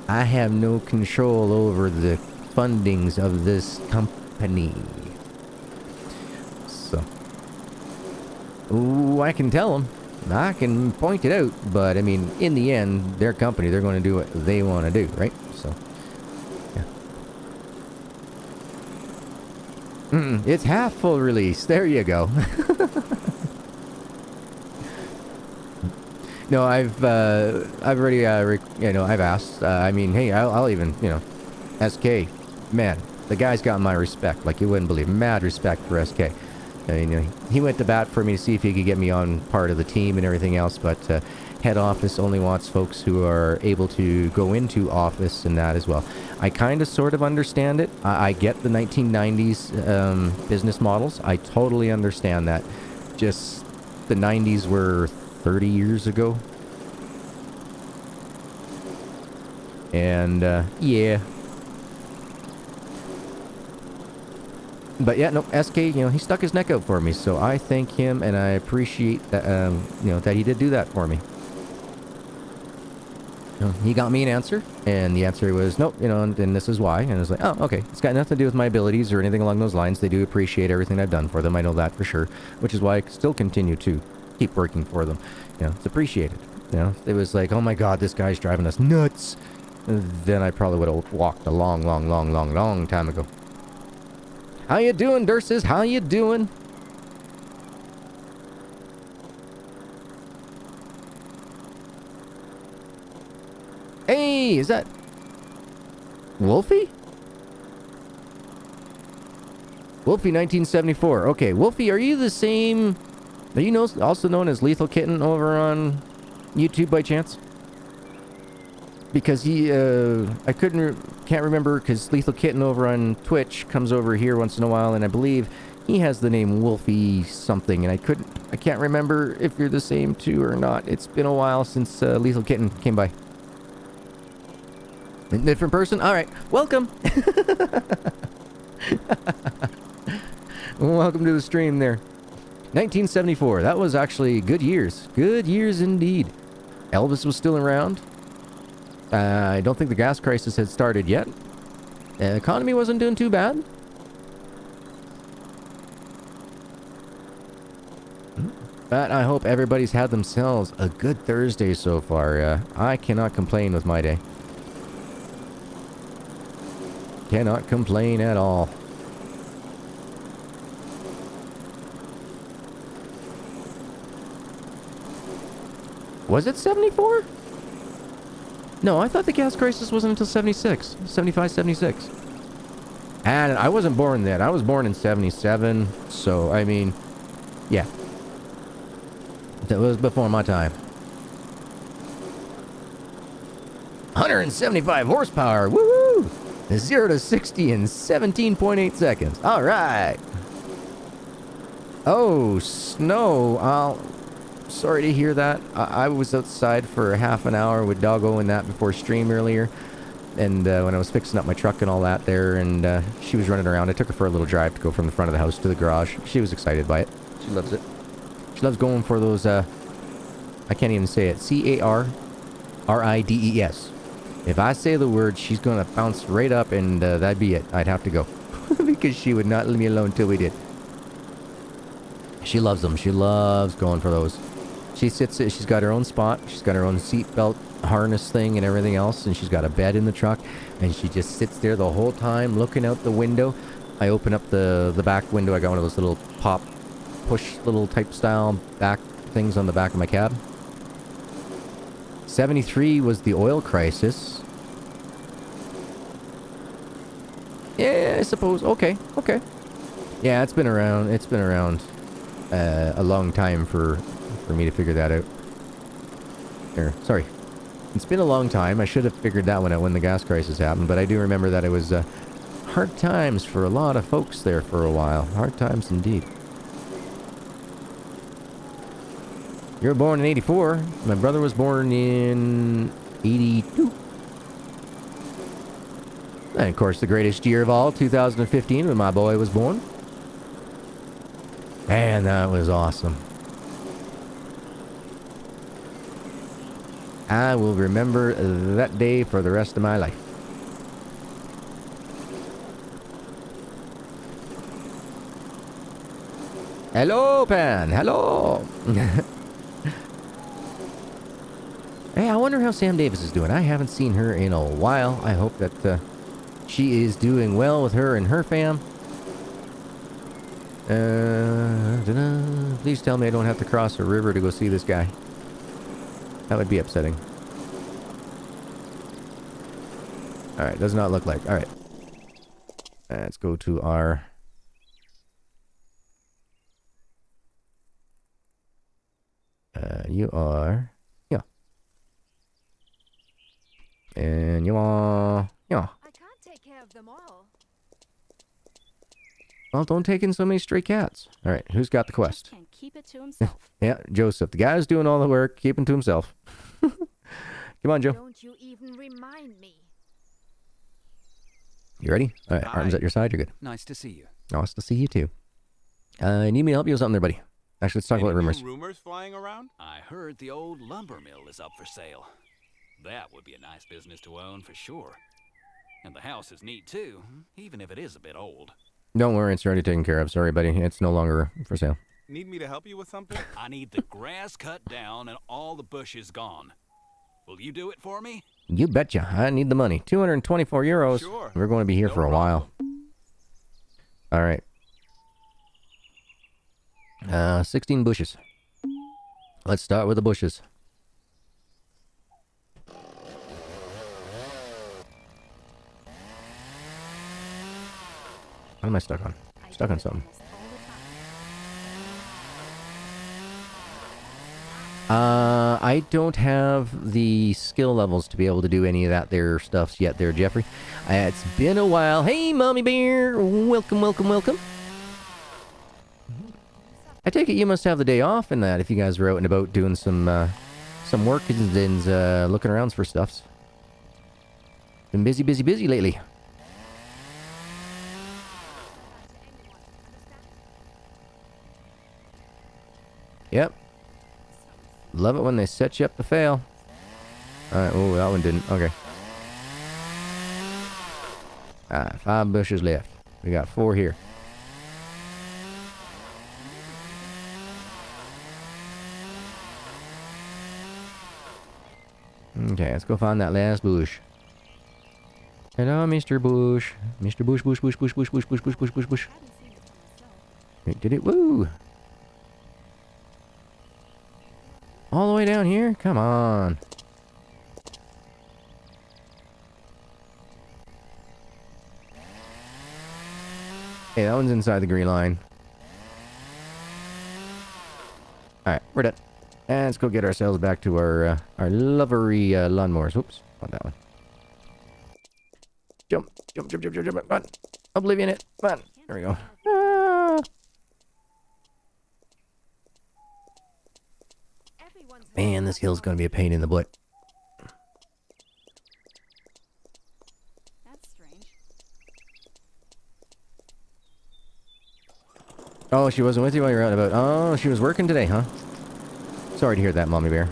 I have no control over the fundings of this company, so I can tell them, I can point it out, but I mean, in the end, their company, they're going to do what they want to do, right? So it's half full release. There you go. No, I've already, I've asked. I mean, hey, I'll even, SK, man, the guy's got my respect, like you wouldn't believe. Mad respect for SK. He went to bat for me to see if he could get me on part of the team and everything else, but head office only wants folks who are able to go into office and that as well. I kind of sort of understand it. I get the 1990s business models. I totally understand that. Just the 90s were 30 years ago. And, yeah. But yeah, no, SK, he stuck his neck out for me, so I thank him, and I appreciate that, that he did do that for me. He got me an answer, and the answer was, nope, and this is why. And I was like, oh, okay. It's got nothing to do with my abilities or anything along those lines. They do appreciate everything I've done for them. I know that for sure, which is why I still continue to keep working for them. It's appreciated. It was like, oh my God, this guy's driving us nuts. Then I probably would have walked a long, long, long, long, long time ago. How you doing, Durses? How you doing? Hey, is that Wolfie? Wolfie 1974. Okay, Wolfie, are you the same? Are you also known as Lethal Kitten over on YouTube by chance? Because I can't remember, because Lethal Kitten over on Twitch comes over here once in a while, and I believe he has the name Wolfie something, and I can't remember if you're the same too or not. It's been a while since Lethal Kitten came by. A different person? Alright, welcome! Welcome to the stream there. 1974, that was actually good years. Good years indeed. Elvis was still around. I don't think the gas crisis had started yet. The economy wasn't doing too bad. But I hope everybody's had themselves a good Thursday so far. I cannot complain with my day. Cannot complain at all. Was it 74? No, I thought the gas crisis wasn't until 76. 75, 76. And I wasn't born then. I was born in 77. So, I mean, yeah. That was before my time. 175 horsepower. Woohoo! 0 to 60 in 17.8 seconds. All right. Oh, snow. Sorry to hear that. I was outside for half an hour with Doggo and that before stream earlier. And when I was fixing up my truck and all that there, and she was running around. I took her for a little drive to go from the front of the house to the garage. She was excited by it. She loves it. She loves going for those, I can't even say it. CARRIDES. If I say the word, she's going to bounce right up, and that'd be it. I'd have to go. Because she would not leave me alone till we did. She loves them. She loves going for those. She sits, she's got her own spot. She's got her own seatbelt harness thing and everything else. And she's got a bed in the truck. And she just sits there the whole time looking out the window. I open up the back window. I got one of those little pop, push little type style back things on the back of my cab. 73 was the oil crisis. Yeah, I suppose. Okay. Yeah, it's been around. It's been around a long time for me to figure that out. Sorry. It's been a long time. I should have figured that one out when the gas crisis happened, but I do remember that it was hard times for a lot of folks there for a while. Hard times indeed. You were born in 84. My brother was born in 82. And of course, the greatest year of all, 2015, when my boy was born. And that was awesome. I will remember that day for the rest of my life. Hello, Pan. Hello. Hey, I wonder how Sam Davis is doing. I haven't seen her in a while. I hope that she is doing well with her and her fam. Please tell me I don't have to cross a river to go see this guy. That would be upsetting. Alright, does not look like. Alright. Let's go to our... you are... Yeah. And you are... Yeah. I can't take care of them all. Well, don't take in so many stray cats. Alright, who's got the quest? Can't keep it to himself. Yeah, Joseph. The guy's doing all the work, keeping to himself. Come on, Joe. Don't you even remind me. You ready? Alright, Hi. arms at your side, you're good. Nice to see you. Nice to see you too. Need me to help you with something there, buddy? Actually, let's talk Any about new rumors. rumors flying around? I heard the old lumber mill is up for sale. That would be a nice business to own for sure. And the house is neat too, even if it is a bit old. Don't worry, it's already taken care of. Sorry, buddy. It's no longer for sale. Need me to help you with something? I need the grass cut down and all the bushes gone. Will you do it for me? You betcha. I need the money. 224 euros. Sure. We're going to be here No for a while. All right. 16 bushes. Let's start with the bushes. What am I stuck on? Stuck on something. I don't have the skill levels to be able to do any of that there stuffs yet there, Jeffrey. It's been a while. Hey, Mommy Bear! Welcome, welcome, welcome. I take it you must have the day off in that if you guys were out and about doing some work and looking around for stuffs. Been busy, busy, busy lately. Yep. Love it when they set you up to fail. Alright, oh, that one didn't. Okay. 5 bushes left. We got 4 here. Okay, let's go find that last bush. Hello, Mr. Bush. Mr. Bush, bush, bush, bush, bush, bush, bush, bush, bush, bush, bush. Wait, did it? Woo! All the way down here? Come on. Hey, that one's inside the green line. Alright, we're done. And let's go get ourselves back to our lovely lawnmowers. Oops, not that one. Jump, jump, jump, jump, jump, jump, come on. Oblivion it, come on. There we go. Ah. Man, this hill's gonna be a pain in the butt. That's strange. Oh, she wasn't with you while you were out and about. Oh, she was working today, huh? Sorry to hear that, Mommy Bear.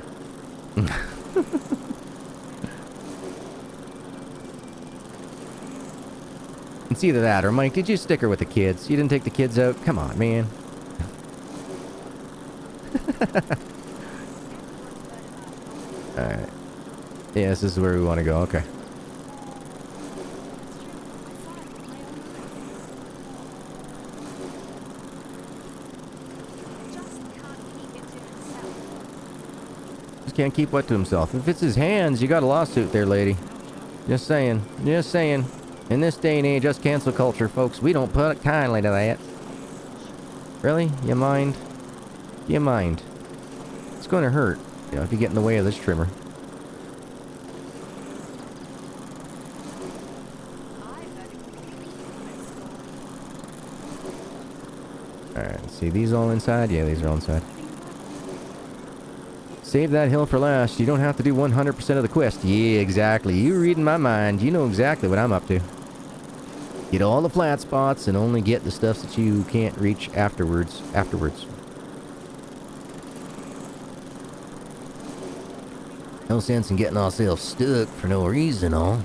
It's either that or, Mike, did you stick her with the kids? You didn't take the kids out? Come on, man. Alright. Yes, this is where we want to go. Okay. Just can't keep what to himself. If it's his hands, you got a lawsuit there, lady. Just saying. Just saying. In this day and age, us cancel culture, folks, we don't put it kindly to that. Really? You mind? You mind? It's going to hurt, you know, if you get in the way of this trimmer. Alright, let's see. These all inside? Yeah, these are all inside. Save that hill for last. You don't have to do 100% of the quest. Yeah, exactly. You reading my mind. You know exactly what I'm up to. Get all the flat spots and only get the stuff that you can't reach afterwards. No sense in getting ourselves stuck for no reason, all.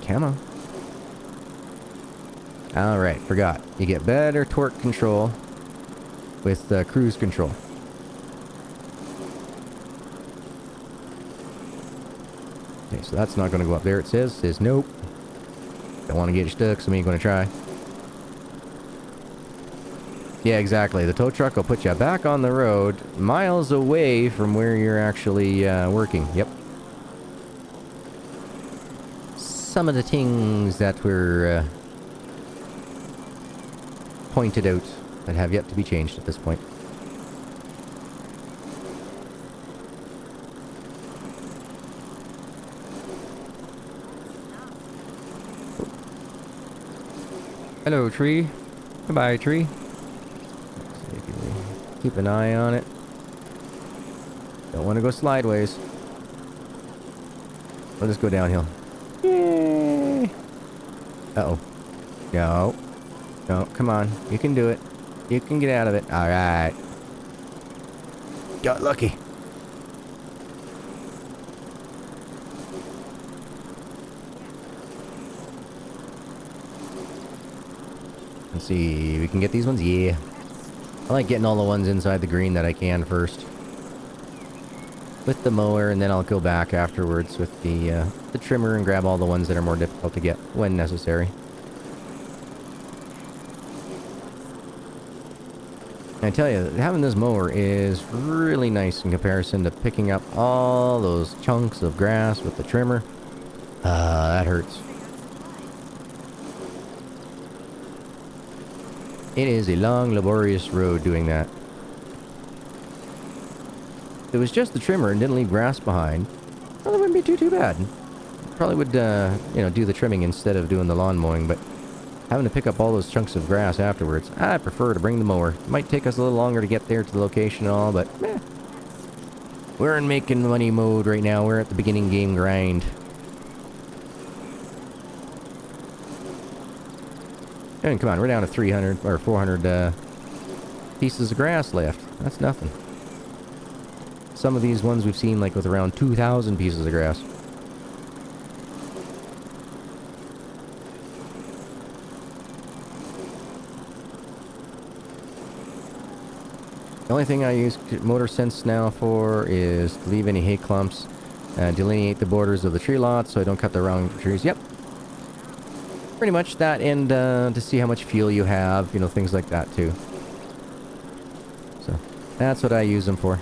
Come on. Alright, forgot. You get better torque control with cruise control. Okay, so that's not going to go up there. It says nope. Don't want to get you stuck, so me going to try. Yeah, exactly. The tow truck will put you back on the road, miles away from where you're actually working. Yep. Some of the things that were pointed out that have yet to be changed at this point. Hello, tree. Goodbye, tree. Keep an eye on it. Don't want to go slideways. Let us go downhill. Yay! Uh-oh. No. No, come on. You can do it. You can get out of it. Alright. Got lucky. Let's see. We can get these ones? Yeah. I like getting all the ones inside the green that I can first. With the mower, and then I'll go back afterwards with the trimmer and grab all the ones that are more difficult to get when necessary. And I tell you, having this mower is really nice in comparison to picking up all those chunks of grass with the trimmer. That hurts. It is a long, laborious road doing that. If it was just the trimmer and didn't leave grass behind, well, it wouldn't be too bad. Probably would, do the trimming instead of doing the lawn mowing, but having to pick up all those chunks of grass afterwards, I prefer to bring the mower. It might take us a little longer to get there to the location and all, but we're in making money mode right now. We're at the beginning game grind. And come on, we're down to 300 or 400 pieces of grass left. That's nothing. Some of these ones we've seen like with around 2,000 pieces of grass. The only thing I use motor sense now for is to leave any hay clumps, delineate the borders of the tree lot so I don't cut the wrong trees. Yep. Pretty much that, and to see how much fuel you have, things like that too. So, that's what I use them for.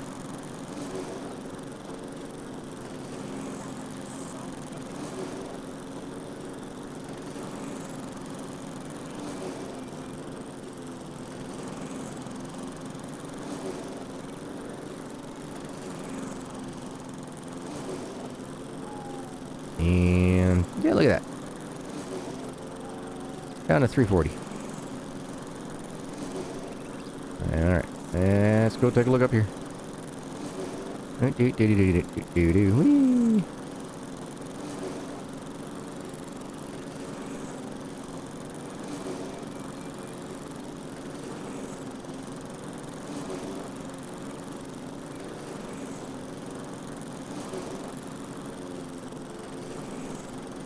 And, yeah, look at that. Down to 340. Alright. Let's go take a look up here. Whee!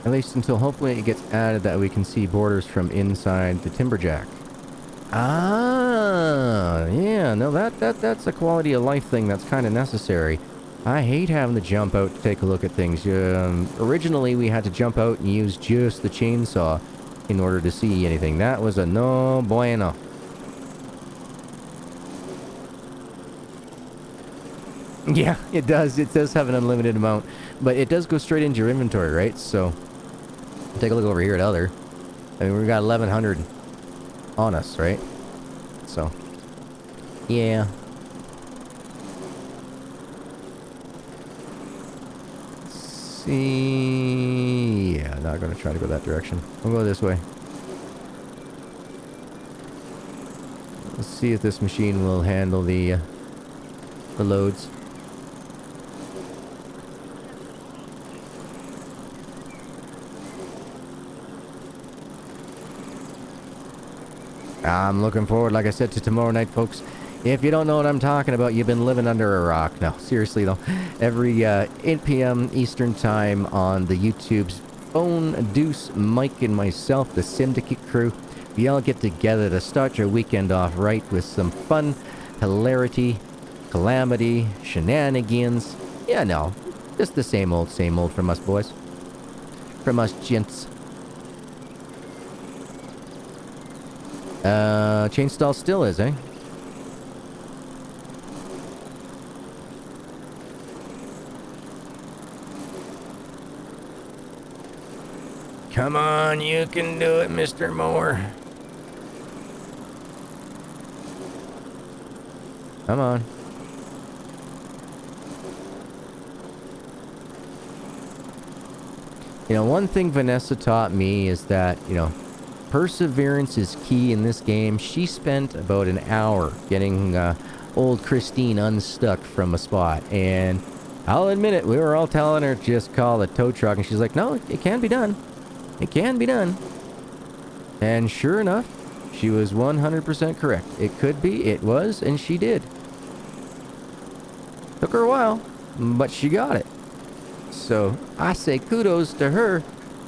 At least until hopefully it gets added that we can see borders from inside the Lumberjack. Ah, yeah, no, that's a quality of life thing that's kind of necessary. I hate having to jump out to take a look at things. Originally, we had to jump out and use just the chainsaw in order to see anything. That was a no bueno. Yeah, it does. It does have an unlimited amount, but it does go straight into your inventory, right? So, take a look over here at other. I mean, we've got 1,100 on us, right? So, yeah. Let's see. Yeah, not going to try to go that direction. I'll go this way. Let's see if this machine will handle the loads. I'm looking forward, like I said, to tomorrow night, folks. If you don't know what I'm talking about, you've been living under a rock. No, seriously, though. Every 8 p.m. Eastern Time on the YouTube's own Deuce, Mike, and myself, the Syndicate crew, we all get together to start your weekend off right with some fun, hilarity, calamity, shenanigans. Yeah, no, just the same old from us boys. from us gents. Chainstall still is, eh? Come on, you can do it, Mr. Moore. Come on. You know, one thing Vanessa taught me is that, you know, perseverance is key in this game. She spent about an hour getting old Christine unstuck from a spot, and I'll admit it, we were all telling her just call the tow truck, and she's like, no, it can be done. It can be done. And sure enough, she was 100% correct. It could be, it was, and she did. Took her a while, but she got it. So I say kudos to her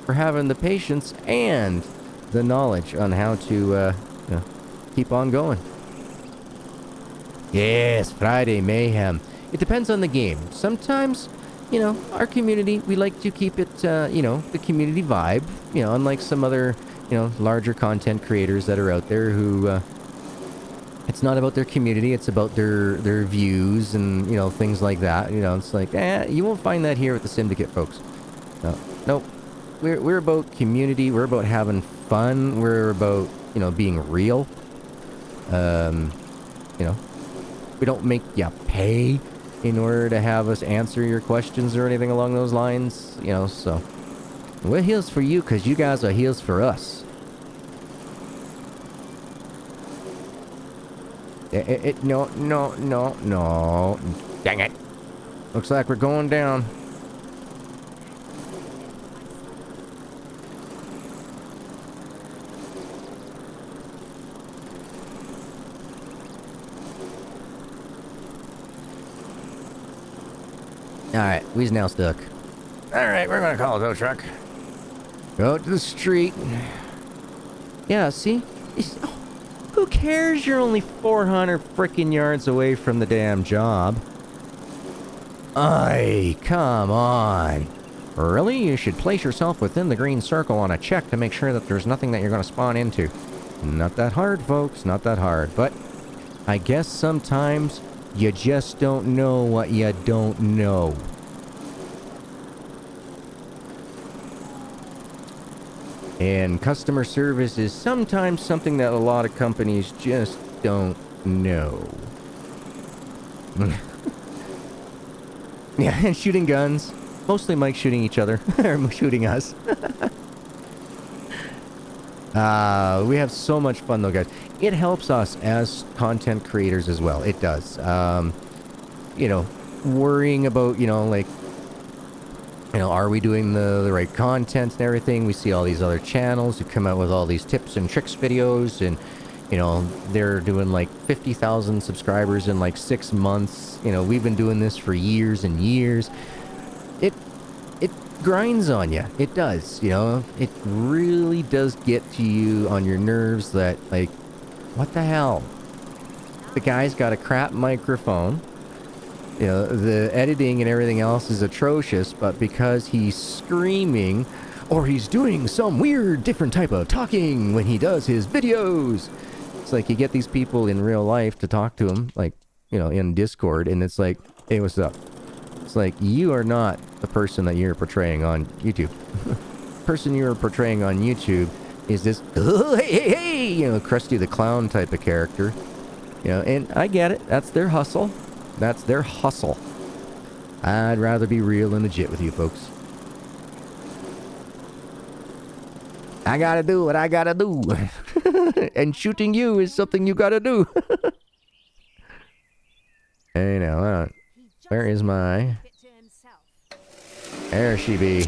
for having the patience and the knowledge on how to you know, keep on going. Yes, Friday Mayhem. It depends on the game. Sometimes, you know, our community, we like to keep it, you know, the community vibe. You know, unlike some other, you know, larger content creators that are out there who, it's not about their community, it's about their views and, you know, things like that. You know, it's like, you won't find that here with the Syndicate, folks. No, nope. We're about community, we're about having fun, we're about, you know, being real. You know, we don't make you pay in order to have us answer your questions or anything along those lines, you know, so we're heels for you because you guys are heels for us. No. Dang it. Looks like we're going down. Alright, we's now stuck. Alright, we're gonna call a tow truck. Go to the street. Yeah, see? Who cares you're only 400 frickin' yards away from the damn job? Ay, come on. Really? You should place yourself within the green circle on a check to make sure that there's nothing that you're gonna spawn into. Not that hard, folks, not that hard. But I guess sometimes you just don't know what you don't know. And customer service is sometimes something that a lot of companies just don't know. Yeah, and shooting guns. Mostly Mike shooting each other. Or shooting us. We have so much fun though, guys. It helps us as content creators as well. It does. You know, worrying about, you know, like, you know, are we doing the right content and everything? We see all these other channels who come out with all these tips and tricks videos, and, you know, they're doing like 50,000 subscribers in like 6 months. You know, we've been doing this for years and years. It grinds on you. It does, you know. It really does get to you on your nerves that, like, what the hell? The guy's got a crap microphone. You know, the editing and everything else is atrocious, but because he's screaming, or he's doing some weird different type of talking when he does his videos. It's like you get these people in real life to talk to him, like, you know, in Discord, and it's like, hey, what's up? It's like, you are not the person that you're portraying on YouTube. Person you're portraying on YouTube is this, oh, hey, you know, Krusty the Clown type of character. You know, and I get it. That's their hustle. That's their hustle. I'd rather be real and legit with you folks. I gotta do what I gotta do. And shooting you is something you gotta do. Hey now, where is my... There she be.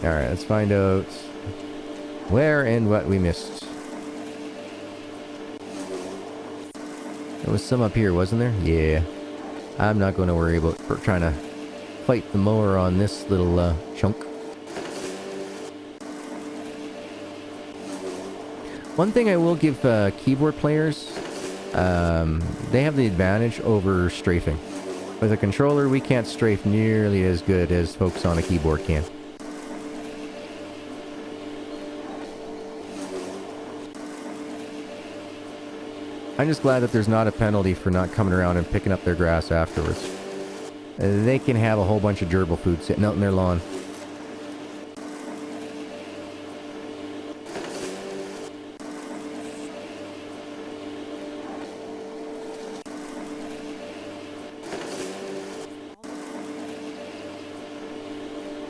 Alright, let's find out where and what we missed. There was some up here, wasn't there? Yeah. I'm not going to worry about trying to fight the mower on this little chunk. One thing I will give keyboard players they have the advantage over strafing. With a controller, we can't strafe nearly as good as folks on a keyboard can. I'm just glad that there's not a penalty for not coming around and picking up their grass afterwards. They can have a whole bunch of gerbil food sitting out in their lawn.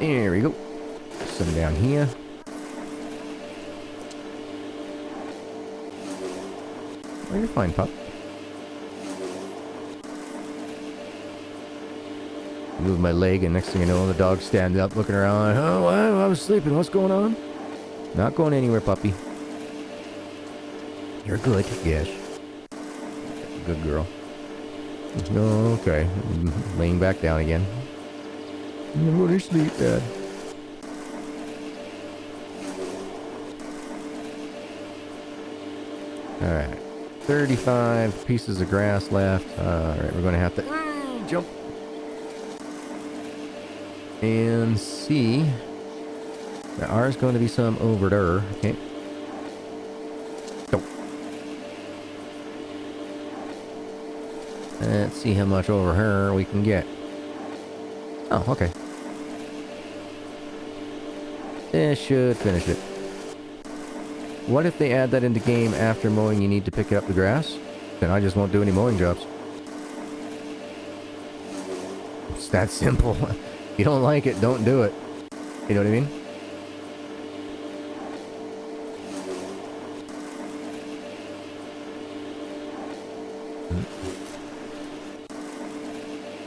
There we go. Some down here. Oh, you're fine, pup. Move my leg, and next thing you know, the dog stands up, looking around. Oh, I was sleeping. What's going on? Not going anywhere, puppy. You're good. Yes. Good girl. Okay. Laying back down again. I'm going to sleep, Dad. Alright. 35 pieces of grass left. Alright, we're going to have to jump. And see. There are going to be some over there. Okay. Go. Let's see how much over here we can get. Oh, okay. This should finish it. What if they add that into game after mowing you need to pick up the grass? Then I just won't do any mowing jobs. It's that simple. If you don't like it, don't do it. You know what I mean?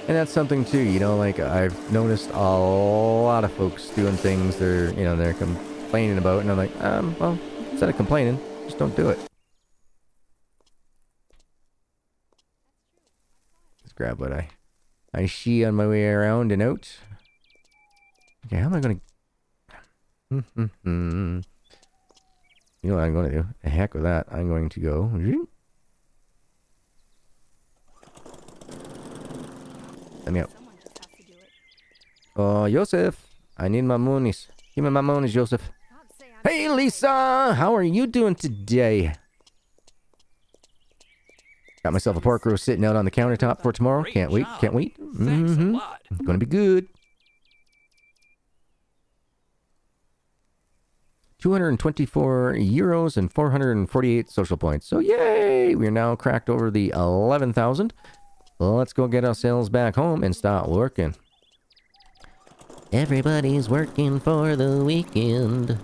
And that's something too, you know, like I've noticed a lot of folks doing things they're complaining about, and I'm like, well, instead of complaining, just don't do it. Let's grab what I see on my way around and out. Okay, how am I gonna... You know what I'm gonna do? The heck with that. I'm going to go... Let me out. Oh, Joseph. I need my monies. Give me my monies, Joseph. Hey, Lisa! How are you doing today? Got myself a pork roast sitting out on the countertop for tomorrow. Can't wait. Can't wait. Thanks a lot. It's gonna be good. 224 euros and 448 social points. So yay! We're now cracked over the 11,000. Let's go get ourselves back home and start working. Everybody's working for the weekend.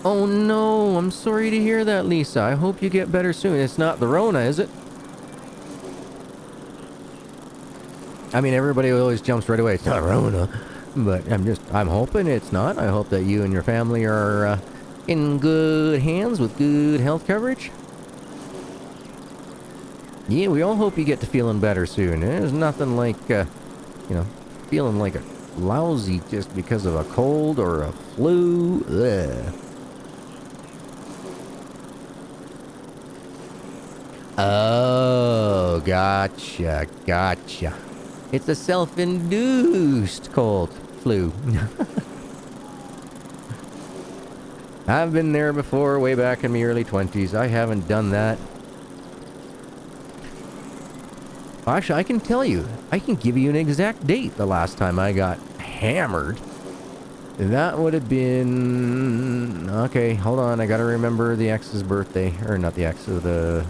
Oh no, I'm sorry to hear that, Lisa. I hope you get better soon. It's not the Rona, is it? I mean, everybody always jumps right away. It's not Rona. But I'm hoping it's not. I hope that you and your family are in good hands with good health coverage. Yeah, we all hope you get to feeling better soon. There's nothing like, feeling like a lousy just because of a cold or a flu. Ugh. Oh, gotcha. It's a self-induced cold flu. I've been there before, way back in my early 20s. I haven't done that. Actually, I can tell you. I can give you an exact date the last time I got hammered. That would have been... Okay, hold on. I gotta remember the ex's birthday. Or not the ex, the...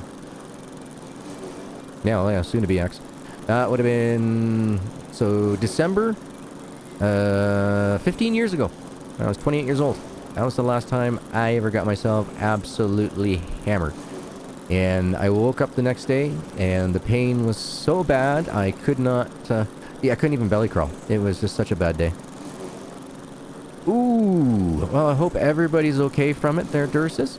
Yeah, soon to be ex. That would have been... So, December... 15 years ago. I was 28 years old. That was the last time I ever got myself absolutely hammered. And I woke up the next day, and the pain was so bad, I could not... I couldn't even belly crawl. It was just such a bad day. Ooh, well, I hope everybody's okay from it there, Dursus.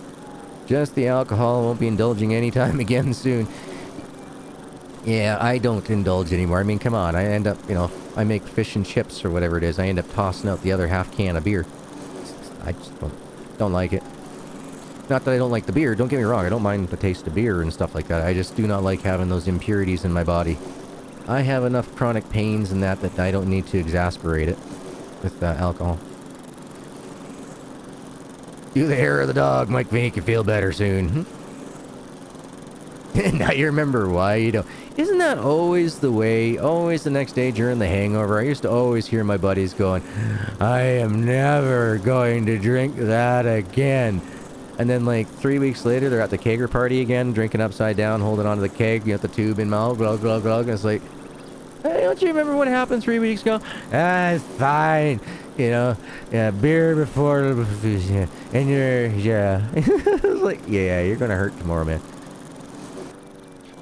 Just the alcohol. Won't be indulging anytime again soon. Yeah, I don't indulge anymore. I mean, come on. I end up, I make fish and chips or whatever it is. I end up tossing out the other half can of beer. I just don't like it. Not that I don't like the beer. Don't get me wrong. I don't mind the taste of beer and stuff like that. I just do not like having those impurities in my body. I have enough chronic pains and that I don't need to exasperate it with alcohol. Do the hair of the dog might make you feel better soon. Now you remember why you don't. Isn't that always the way? Always the next day during the hangover, I used to always hear my buddies going, I am never going to drink that again. And then like 3 weeks later, they're at the kegger party again, drinking upside down, holding onto the keg, you got the tube in mouth, glug, glug, glug. And it's like, hey, don't you remember what happened 3 weeks ago? It's fine. You know, yeah, beer before, and yeah. It's like, yeah, you're going to hurt tomorrow, man.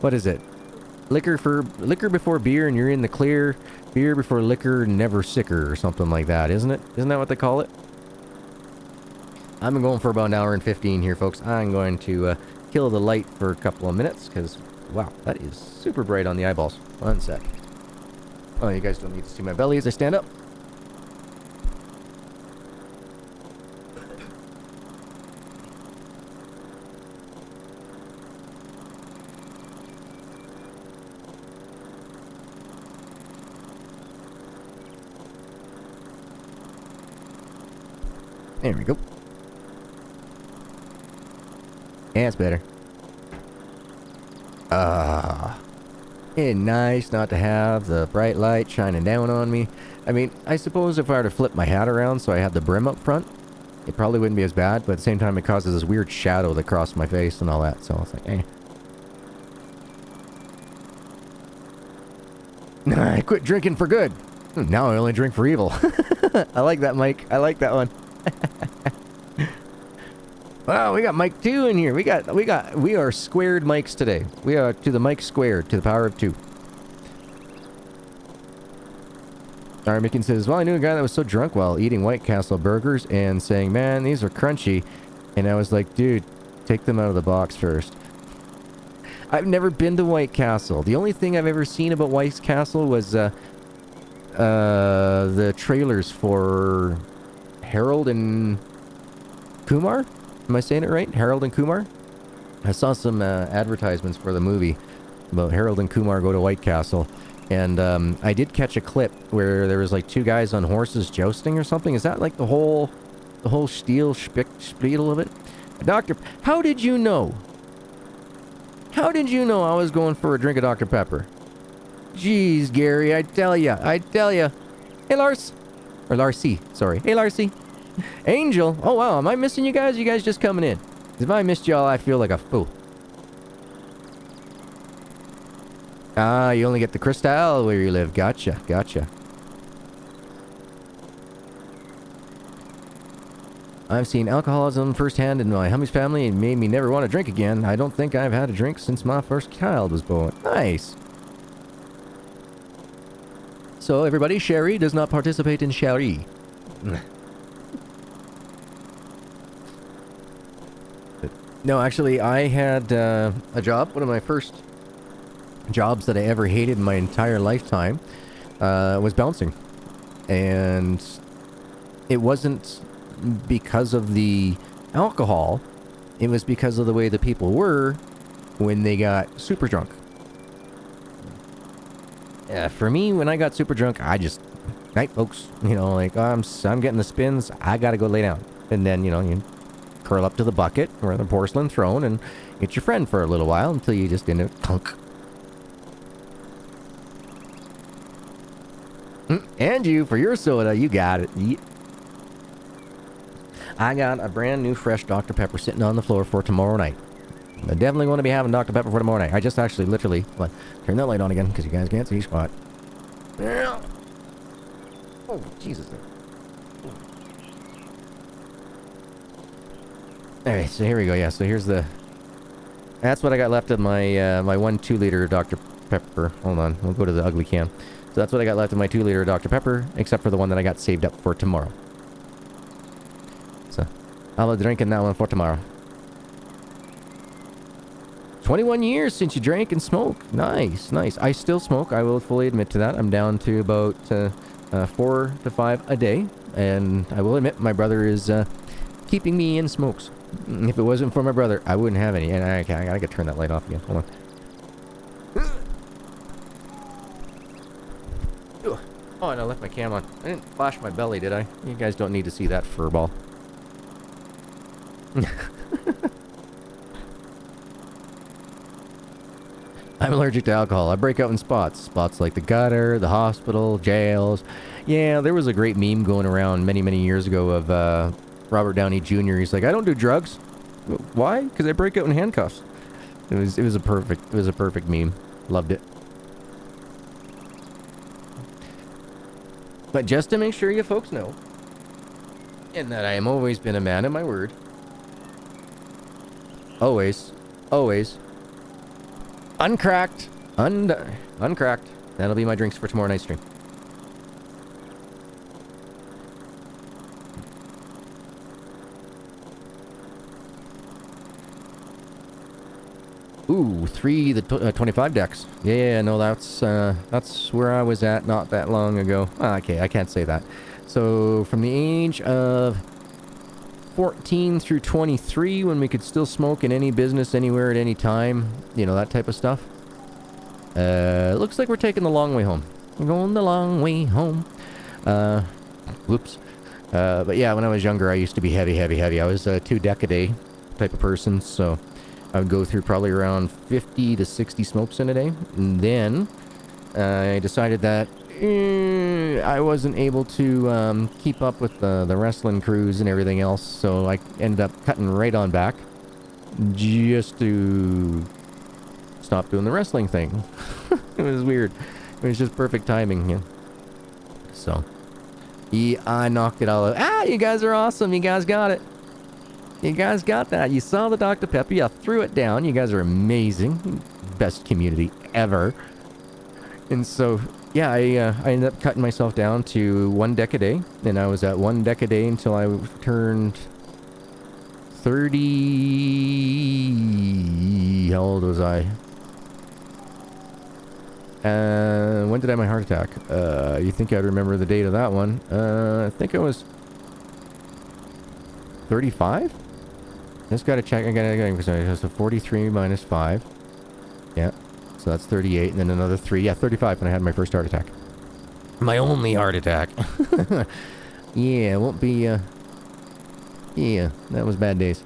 What is it? Liquor before beer and you're in the clear. Beer before liquor, never sicker, or something like that, isn't it? Isn't that what they call it? I've been going for about an hour and 15 here, folks. I'm going to kill the light for a couple of minutes, because, wow, that is super bright on the eyeballs. One sec. Oh, you guys don't need to see my belly as I stand up. There we go. Yeah, it's better. It's nice not to have the bright light shining down on me. I mean, I suppose if I were to flip my hat around so I had the brim up front, it probably wouldn't be as bad, but at the same time it causes this weird shadow that crosses my face and all that, so it's like, eh. I quit drinking for good. Now I only drink for evil. I like that, Mike. I like that one. Wow, we got Mike 2 in here. We are squared mics today. We are to the mic squared, to the power of 2. Micken says, well, I knew a guy that was so drunk while eating White Castle burgers and saying, man, these are crunchy. And I was like, dude, take them out of the box first. I've never been to White Castle. The only thing I've ever seen about White Castle was the trailers for Harold and Kumar? Am I saying it right? Harold and Kumar? I saw some advertisements for the movie about Harold and Kumar go to White Castle. And I did catch a clip where there was like 2 guys on horses jousting or something. Is that like the whole spiel of it? Doctor, how did you know? How did you know I was going for a drink of Dr. Pepper? Jeez, Gary, I tell ya. Hey, Lars. Or Larcy, sorry. Hey, Larcy. Angel. Oh, wow. Am I missing you guys? You guys just coming in? If I missed y'all, I feel like a fool. Ah, you only get the crystal where you live. Gotcha. I've seen alcoholism firsthand in my Hummy's family and made me never want to drink again. I don't think I've had a drink since my first child was born. Nice. So, everybody, Sherry does not participate in Sherry. No, actually, I had a job. One of my first jobs that I ever hated in my entire lifetime was bouncing. And it wasn't because of the alcohol. It was because of the way the people were when they got super drunk. For me, when I got super drunk, I just... Night, folks. You know, like, I'm getting the spins. I gotta go lay down. And then, you know, you curl up to the bucket or the porcelain throne and get your friend for a little while until you just end up clunk. And you, for your soda, you got it. I got a brand new fresh Dr. Pepper sitting on the floor for tomorrow night. I definitely want to be having Dr. Pepper for tomorrow night. I just actually literally... turn that light on again because you guys can't see squat. Oh, Jesus. Alright, so here we go. Yeah, so here's the... That's what I got left of my my 1 2-liter Dr. Pepper. Hold on, we'll go to the ugly can. So that's what I got left of my 2-liter Dr. Pepper, except for the one that I got saved up for tomorrow. So, I'll be drinking that one for tomorrow. 21 years since you drank and smoked. Nice. I still smoke. I will fully admit to that. I'm down to about 4 to 5 a day. And I will admit, my brother is keeping me in smokes. If it wasn't for my brother, I wouldn't have any. And I gotta turn that light off again. Hold on. Oh, and I left my cam on. I didn't flash my belly, did I? You guys don't need to see that fur ball. I'm allergic to alcohol. I break out in spots. Spots like the gutter, the hospital, jails. Yeah, there was a great meme going around many, many years ago of Robert Downey Jr. He's like, I don't do drugs. Why? Because I break out in handcuffs. It was a perfect meme. Loved it. But just to make sure you folks know, and that I am always been a man of my word. Always. Uncracked. Uncracked. That'll be my drinks for tomorrow night's stream. Ooh, 25 decks. Yeah, no, that's where I was at not that long ago. Okay, I can't say that. So, from the age of 14 through 23, when we could still smoke in any business, anywhere, at any time, you know, that type of stuff. Looks like we're taking the long way home. We're going the long way home. Whoops. But yeah, when I was younger, I used to be heavy. I was a 2 deck a day type of person, so I would go through probably around 50 to 60 smokes in a day. And then I decided that I wasn't able to keep up with the wrestling crews and everything else, so I ended up cutting right on back just to stop doing the wrestling thing. It was weird. It was just perfect timing, yeah. So, yeah, I knocked it all out. You guys are awesome. You guys got it. You guys got that. You saw the Dr. Pepper. You threw it down. You guys are amazing. Best community ever. And so, yeah, I ended up cutting myself down to 1 deck a day. And I was at 1 deck a day until I turned 30... How old was I? When did I have my heart attack? You think I'd remember the date of that one? I think I was 35? Just gotta check. I gotta so 43 minus 5. Yeah. So that's 38, and then another 3. Yeah, 35 when I had my first heart attack. My only heart attack. Yeah, it won't be, yeah, that was bad days.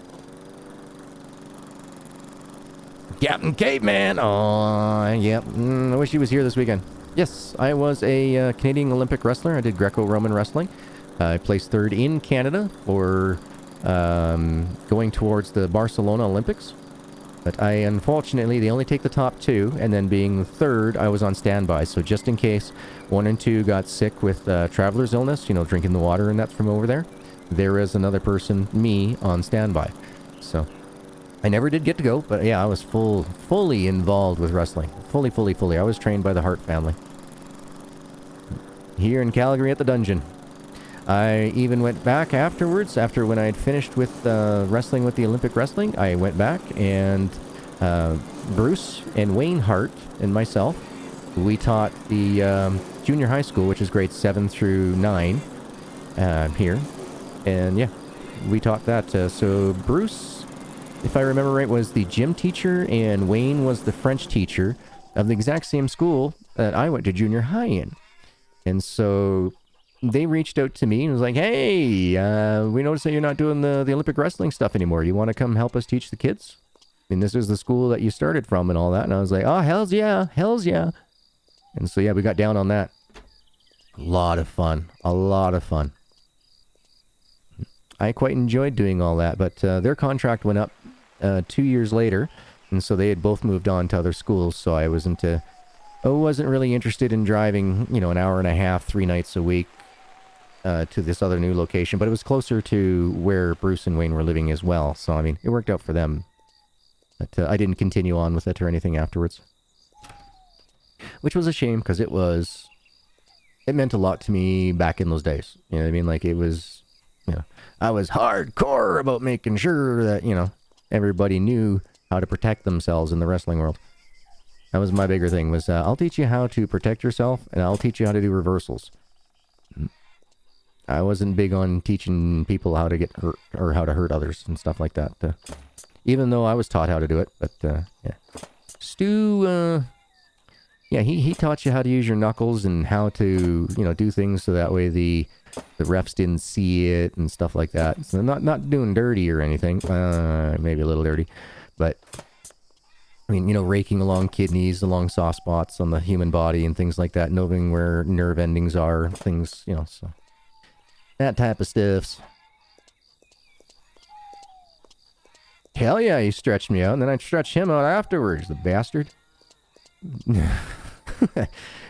Captain Caveman! Aw, yep. I wish he was here this weekend. Yes, I was a Canadian Olympic wrestler. I did Greco-Roman wrestling. I placed 3rd in Canada for going towards the Barcelona Olympics. But unfortunately, they only take the top 2, and then being 3rd, I was on standby. So just in case 1 and 2 got sick with traveler's illness, you know, drinking the water and that's from over there is another person, me, on standby. So I never did get to go, but yeah, I was fully involved with wrestling. Fully. I was trained by the Hart family. Here in Calgary at the dungeon. I even went back afterwards, after when I had finished with wrestling with the Olympic wrestling, I went back and Bruce and Wayne Hart and myself, we taught the junior high school, which is grades 7 through 9 here. And yeah, we taught that. So Bruce, if I remember right, was the gym teacher and Wayne was the French teacher of the exact same school that I went to junior high in. And so they reached out to me and was like, hey, we noticed that you're not doing the Olympic wrestling stuff anymore. You want to come help us teach the kids? I mean, this is the school that you started from and all that. And I was like, oh, hells yeah. And so, yeah, we got down on that. A lot of fun. I quite enjoyed doing all that, but their contract went up 2 years later. And so they had both moved on to other schools. So I wasn't really interested in driving, you know, an hour and a half, 3 nights a week to this other new location. But it was closer to where Bruce and Wayne were living as well. So, I mean, it worked out for them. But I didn't continue on with it or anything afterwards. Which was a shame, because it meant a lot to me back in those days. You know what I mean? Like, it was, you know, I was hardcore about making sure that, you know, everybody knew how to protect themselves in the wrestling world. That was my bigger thing, was I'll teach you how to protect yourself, and I'll teach you how to do reversals. I wasn't big on teaching people how to get hurt or how to hurt others and stuff like that. Even though I was taught how to do it, but yeah. Stu, yeah, he taught you how to use your knuckles and how to, you know, do things so that way the refs didn't see it and stuff like that. So not doing dirty or anything, maybe a little dirty, but I mean, you know, raking along kidneys, along soft spots on the human body and things like that, knowing where nerve endings are, things, you know, so that type of stuff. Hell yeah, he stretched me out, and then I'd stretch him out afterwards, the bastard.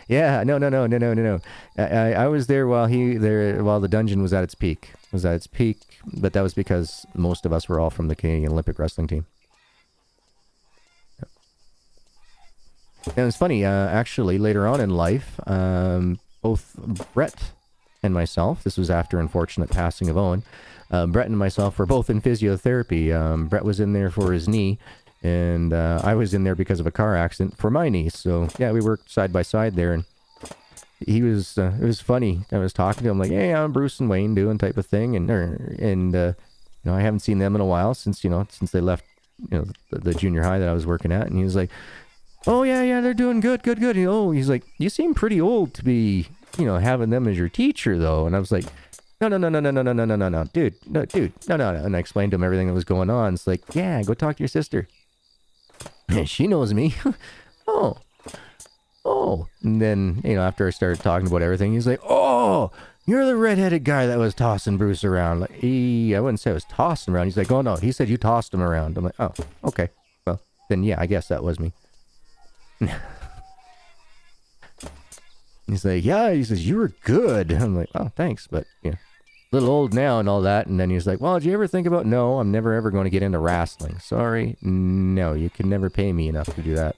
Yeah, no. I was there while the dungeon was at its peak. But that was because most of us were all from the Canadian Olympic Wrestling team. And it's funny, actually, later on in life, both Brett and myself, this was after unfortunate passing of Owen, Brett and myself were both in physiotherapy. Brett was in there for his knee, and I was in there because of a car accident for my knee. So, yeah, we worked side by side there, and he was, it was funny. I was talking to him like, hey, I'm Bruce and Wayne doing type of thing, and you know, I haven't seen them in a while since they left, you know, the junior high that I was working at, and he was like, oh, yeah, they're doing good. And, oh, he's like, you seem pretty old to be, you know, having them as your teacher, though. And I was like, no, dude. And I explained to him everything that was going on. It's like, yeah, go talk to your sister. She knows me. Oh. And then, you know, after I started talking about everything, he's like, oh, you're the redheaded guy that was tossing Bruce around. Like, I wouldn't say I was tossing him around. He's like, oh, no, he said you tossed him around. I'm like, oh, okay. Well, then, yeah, I guess that was me. He's like, yeah, he says, you were good. I'm like, oh, thanks, but, yeah, a little old now and all that. And then he's like, well, did you ever think about, no, I'm never ever going to get into wrestling. Sorry, no, you can never pay me enough to do that.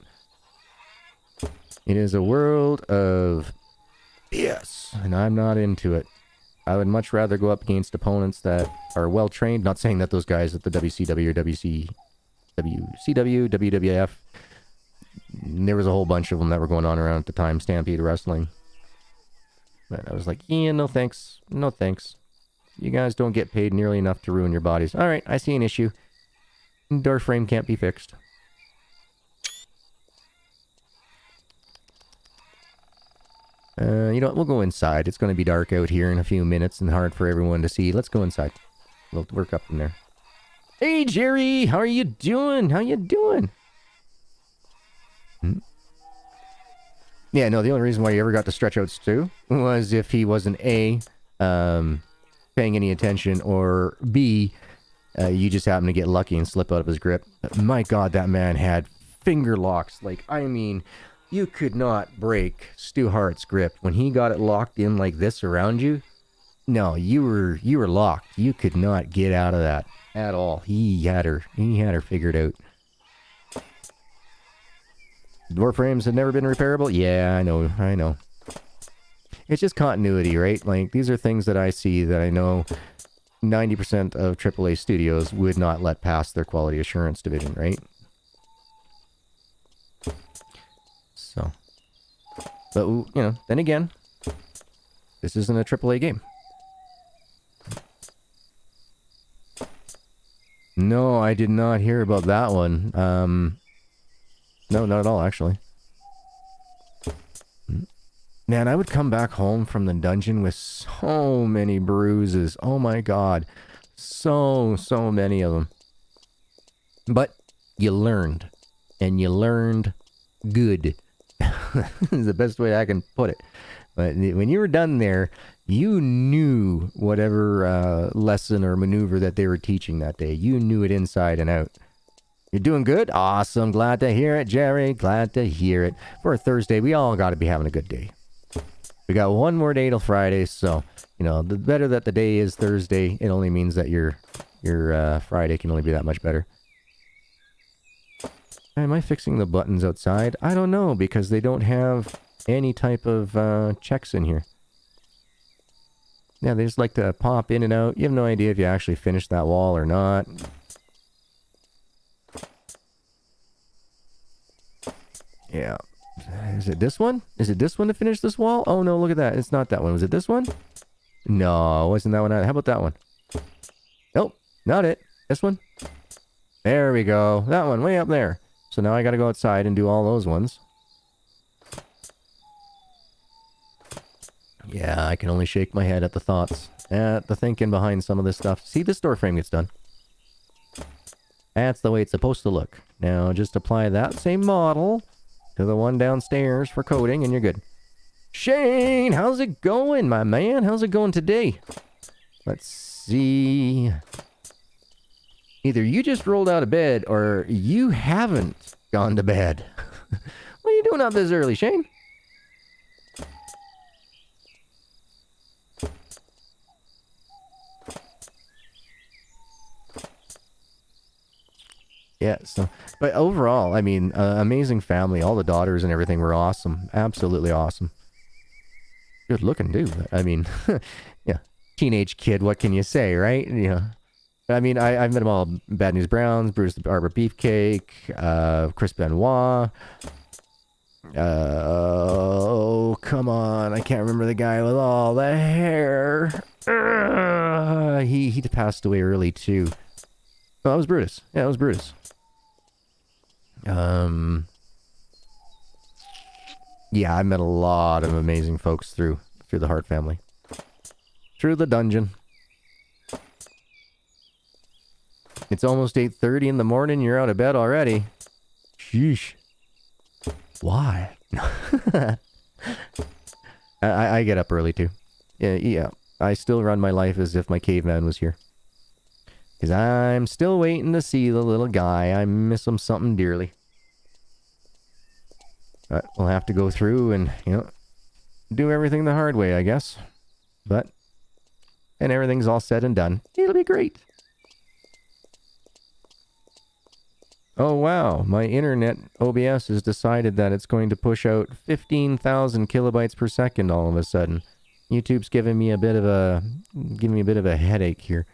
It is a world of BS, and I'm not into it. I would much rather go up against opponents that are well trained. Not saying that those guys at the WCW or WCW, WWF, there was a whole bunch of them that were going on around at the time, Stampede Wrestling. But I was like, yeah, no thanks. No thanks. You guys don't get paid nearly enough to ruin your bodies. All right, I see an issue. Door frame can't be fixed. You know what? We'll go inside. It's going to be dark out here in a few minutes and hard for everyone to see. Let's go inside. We'll work up from there. Hey, Jerry! How are you doing? How you doing? Yeah, no, the only reason why you ever got to stretch out Stu was if he wasn't A, paying any attention, or B, you just happened to get lucky and slip out of his grip. But my God, that man had finger locks. Like, I mean, you could not break Stu Hart's grip. When he got it locked in like this around you, no, you were locked. You could not get out of that at all. He had her figured out. Door frames had never been repairable? Yeah, I know. It's just continuity, right? Like, these are things that I see that I know 90% of AAA studios would not let pass their quality assurance division, right? So. But, you know, then again, this isn't a AAA game. No, I did not hear about that one. No, not at all, actually. Man, I would come back home from the dungeon with so many bruises. Oh my God. So many of them. But you learned. And you learned good. Is the best way I can put it. But when you were done there, you knew whatever lesson or maneuver that they were teaching that day. You knew it inside and out. You're doing good? Awesome. Glad to hear it, Jerry. Glad to hear it. For a Thursday, we all got to be having a good day. We got one more day till Friday, so, you know, the better that the day is Thursday, it only means that your Friday can only be that much better. Am I fixing the buttons outside? I don't know, because they don't have any type of checks in here. Yeah, they just like to pop in and out. You have no idea if you actually finished that wall or not. Yeah. Is it this one? Is it this one to finish this wall? Oh no, look at that. It's not that one. Was it this one? No, wasn't that one. How about that one? Nope, not it. This one? There we go. That one, way up there. So now I gotta go outside and do all those ones. Yeah, I can only shake my head at the thoughts. At the thinking behind some of this stuff. See, this door frame gets done. That's the way it's supposed to look. Now, just apply that same model to the one downstairs for coating, and you're good. Shane, how's it going, my man? How's it going today? Let's see. Either you just rolled out of bed, or you haven't gone to bed. What are you doing up this early, Shane? Yeah, so, but overall, I mean, amazing family. All the daughters and everything were awesome. Absolutely awesome. Good looking dude. I mean, yeah, teenage kid, what can you say, right? Yeah. I mean, I've met them all. Bad News Browns, Bruce the Barber Beefcake, Chris Benoit. Oh, come on. I can't remember the guy with all the hair. He passed away early, too. Oh, that was Brutus. Yeah, that was Brutus. Yeah, I met a lot of amazing folks through the Hart family. Through the dungeon. It's almost 8:30 in the morning. You're out of bed already. Sheesh. Why? I get up early, too. Yeah. I still run my life as if my caveman was here. Because I'm still waiting to see the little guy. I miss him something dearly. But we'll have to go through and, do everything the hard way, I guess. But, and everything's all said and done. It'll be great. Oh, wow. My internet OBS has decided that it's going to push out 15,000 kilobytes per second all of a sudden. YouTube's giving me a bit of a headache here.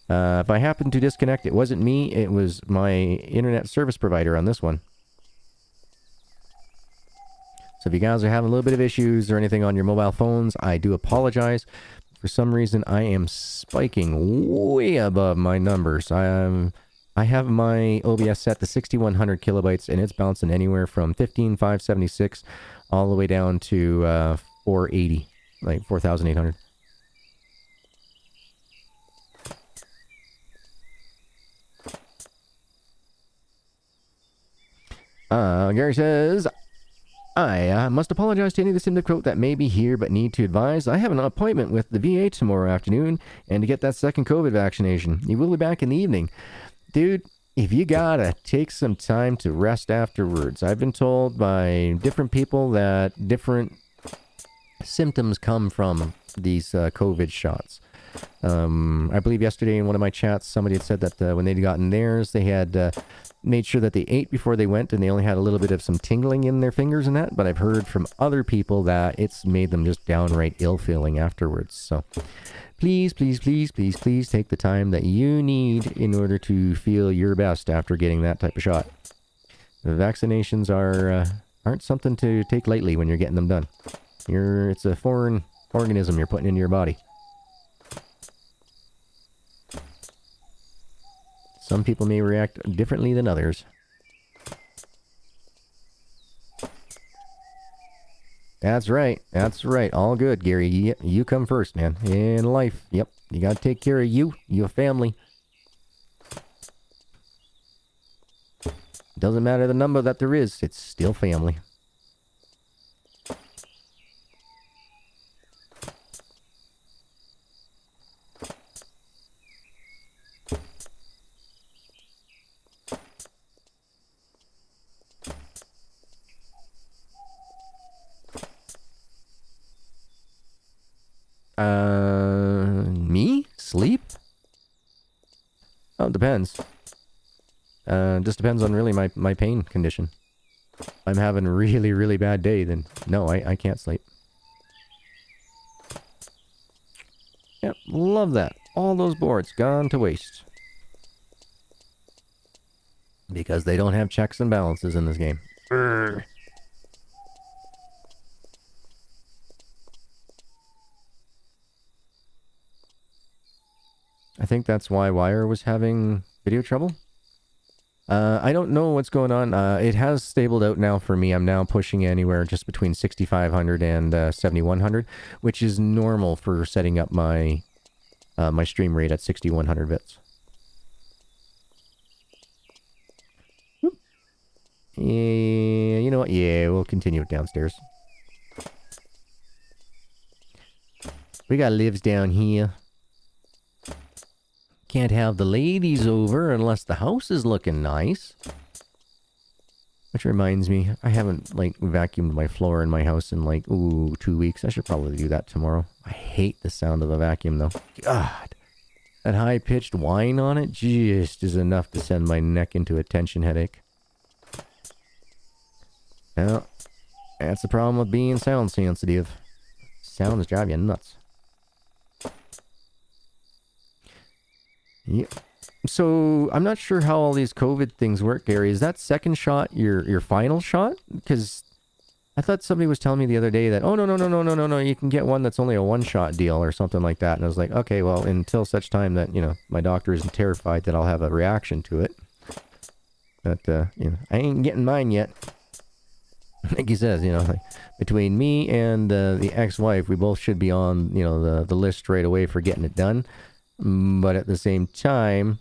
If I happen to disconnect, it wasn't me, it was my internet service provider on this one. So if you guys are having a little bit of issues or anything on your mobile phones, I do apologize. For some reason, I am spiking way above my numbers. I have my OBS set to 6,100 kilobytes, and it's bouncing anywhere from 15,576 all the way down to 480, like 4,800. Gary says, I must apologize to any of the Simdic quote that may be here, but need to advise I have an appointment with the VA tomorrow afternoon and to get that second COVID vaccination. You will be back in the evening. Dude, if you gotta take some time to rest afterwards. I've been told by different people that different symptoms come from these COVID shots. I believe yesterday in one of my chats, somebody had said that when they'd gotten theirs, they had made sure that they ate before they went, and they only had a little bit of some tingling in their fingers and that, but I've heard from other people that it's made them just downright ill-feeling afterwards. So please, please, please, please, please take the time that you need in order to feel your best after getting that type of shot. The vaccinations aren't something to take lightly when you're getting them done. It's a foreign organism you're putting into your body. Some people may react differently than others. That's right. That's right. All good, Gary. You come first, man. In life. Yep. You gotta take care of you, your family. Doesn't matter the number that there is. It's still family. Me? Sleep? Oh, it depends. Just depends on really my pain condition. If I'm having a really, really bad day, then no, I can't sleep. Yep, love that. All those boards gone to waste. Because they don't have checks and balances in this game. Urgh. I think that's why Wire was having video trouble. I don't know what's going on. It has stabled out now for me. I'm now pushing anywhere just between 6500 and 7100, which is normal for setting up my my stream rate at 6100 bits. Whoop. Yeah, you know what? Yeah, we'll continue it downstairs. We got lives down here. Can't have the ladies over unless the house is looking nice. Which reminds me, I haven't, like, vacuumed my floor in my house in, like, 2 weeks. I should probably do that tomorrow. I hate the sound of the vacuum, though. God. That high-pitched whine on it just is enough to send my neck into a tension headache. Well, that's the problem with being sound sensitive. Sounds drive you nuts. Yeah. So, I'm not sure how all these COVID things work, Gary. Is that second shot your final shot? Because I thought somebody was telling me the other day that, oh, no, you can get one that's only a one-shot deal or something like that. And I was like, okay, well, until such time that, you know, my doctor isn't terrified that I'll have a reaction to it. But, you know, I ain't getting mine yet. Like he says, you know, like, between me and the ex-wife, we both should be on, you know, the list right away for getting it done. But at the same time,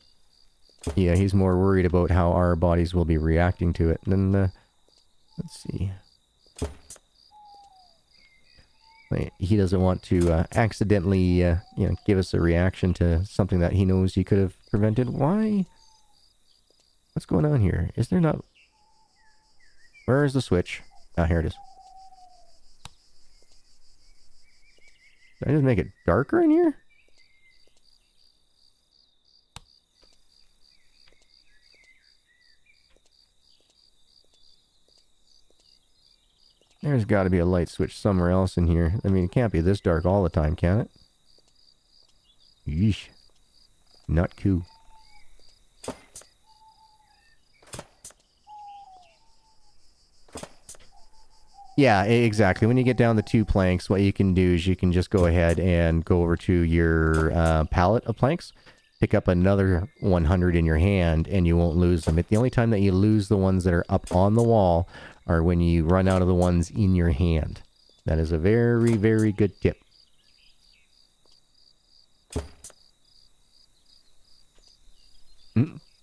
yeah, he's more worried about how our bodies will be reacting to it. And then, let's see. He doesn't want to accidentally, you know, give us a reaction to something that he knows he could have prevented. Why? What's going on here? Is there not... Where is the switch? Ah, here it is. Did I just make it darker in here? There's got to be a light switch somewhere else in here. I mean, it can't be this dark all the time, can it? Yeesh. Not cool. Yeah, exactly. When you get down the 2 planks, what you can do is you can just go ahead and go over to your pallet of planks, pick up another 100 in your hand, and you won't lose them. The only time that you lose the ones that are up on the wall are when you run out of the ones in your hand. That is a very, very good tip.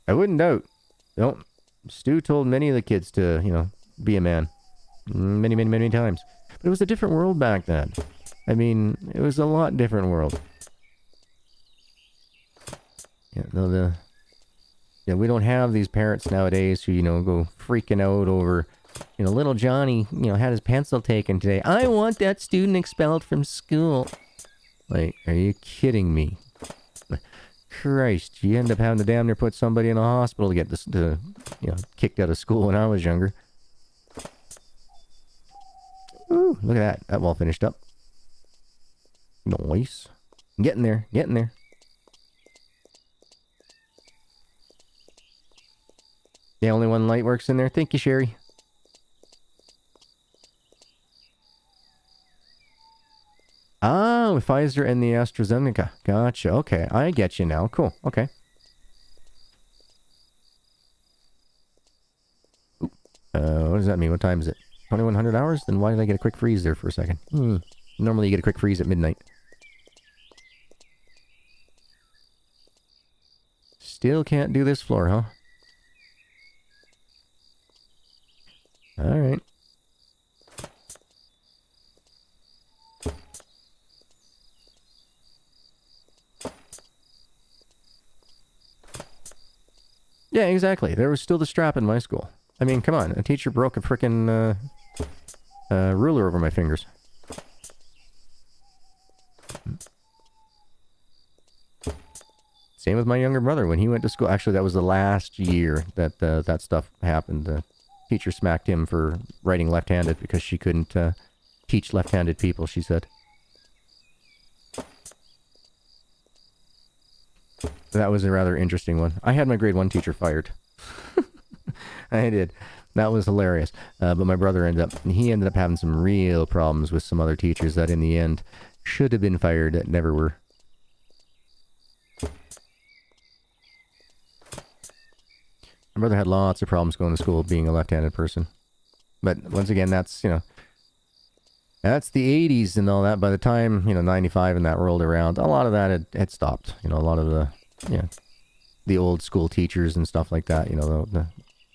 I wouldn't doubt. No, Stu told many of the kids to, you know, be a man. Many, many, many times. But it was a different world back then. I mean, it was a lot different world. Yeah, no, we don't have these parents nowadays who, you know, go freaking out over... You know, little Johnny, you know, had his pencil taken today. I want that student expelled from school. Like, are you kidding me? Christ, you end up having to damn near put somebody in a hospital to get this, you know, kicked out of school when I was younger. Ooh, look at that. That wall finished up. Nice. Getting there, getting there. Yeah, only one light works in there. Thank you, Sherry. Ah, with Pfizer and the AstraZeneca. Gotcha. Okay, I get you now. Cool. Okay. Ooh. What does that mean? What time is it? 2100 hours? Then why did I get a quick freeze there for a second? Normally you get a quick freeze at midnight. Still can't do this floor, huh? Alright. Yeah, exactly. There was still the strap in my school. I mean, come on. A teacher broke a frickin' ruler over my fingers. Same with my younger brother when he went to school. Actually, that was the last year that that stuff happened. The teacher smacked him for writing left-handed because she couldn't teach left-handed people, she said. That was a rather interesting one. I had my grade 1 teacher fired. I did. That was hilarious. But my brother ended up having some real problems with some other teachers that in the end should have been fired that never were. My brother had lots of problems going to school being a left-handed person. But once again, that's, that's the 80s and all that. By the time, 95 and that rolled around, a lot of that had stopped. A lot of the old school teachers and stuff like that,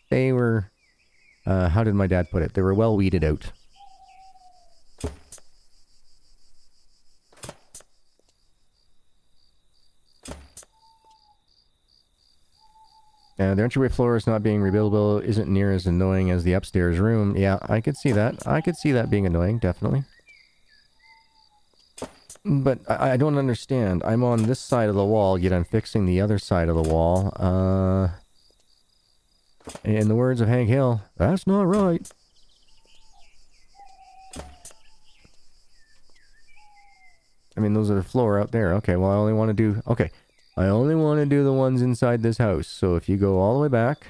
they were, how did my dad put it? They were well weeded out. The entryway floor is not being rebuildable, isn't near as annoying as the upstairs room. Yeah, I could see that. I could see that being annoying, definitely. But I don't understand. I'm on this side of the wall, yet I'm fixing the other side of the wall. In the words of Hank Hill, that's not right. I mean, those are the floor out there. Okay, well, I only want to do... Okay. I only want to do the ones inside this house. So if you go all the way back...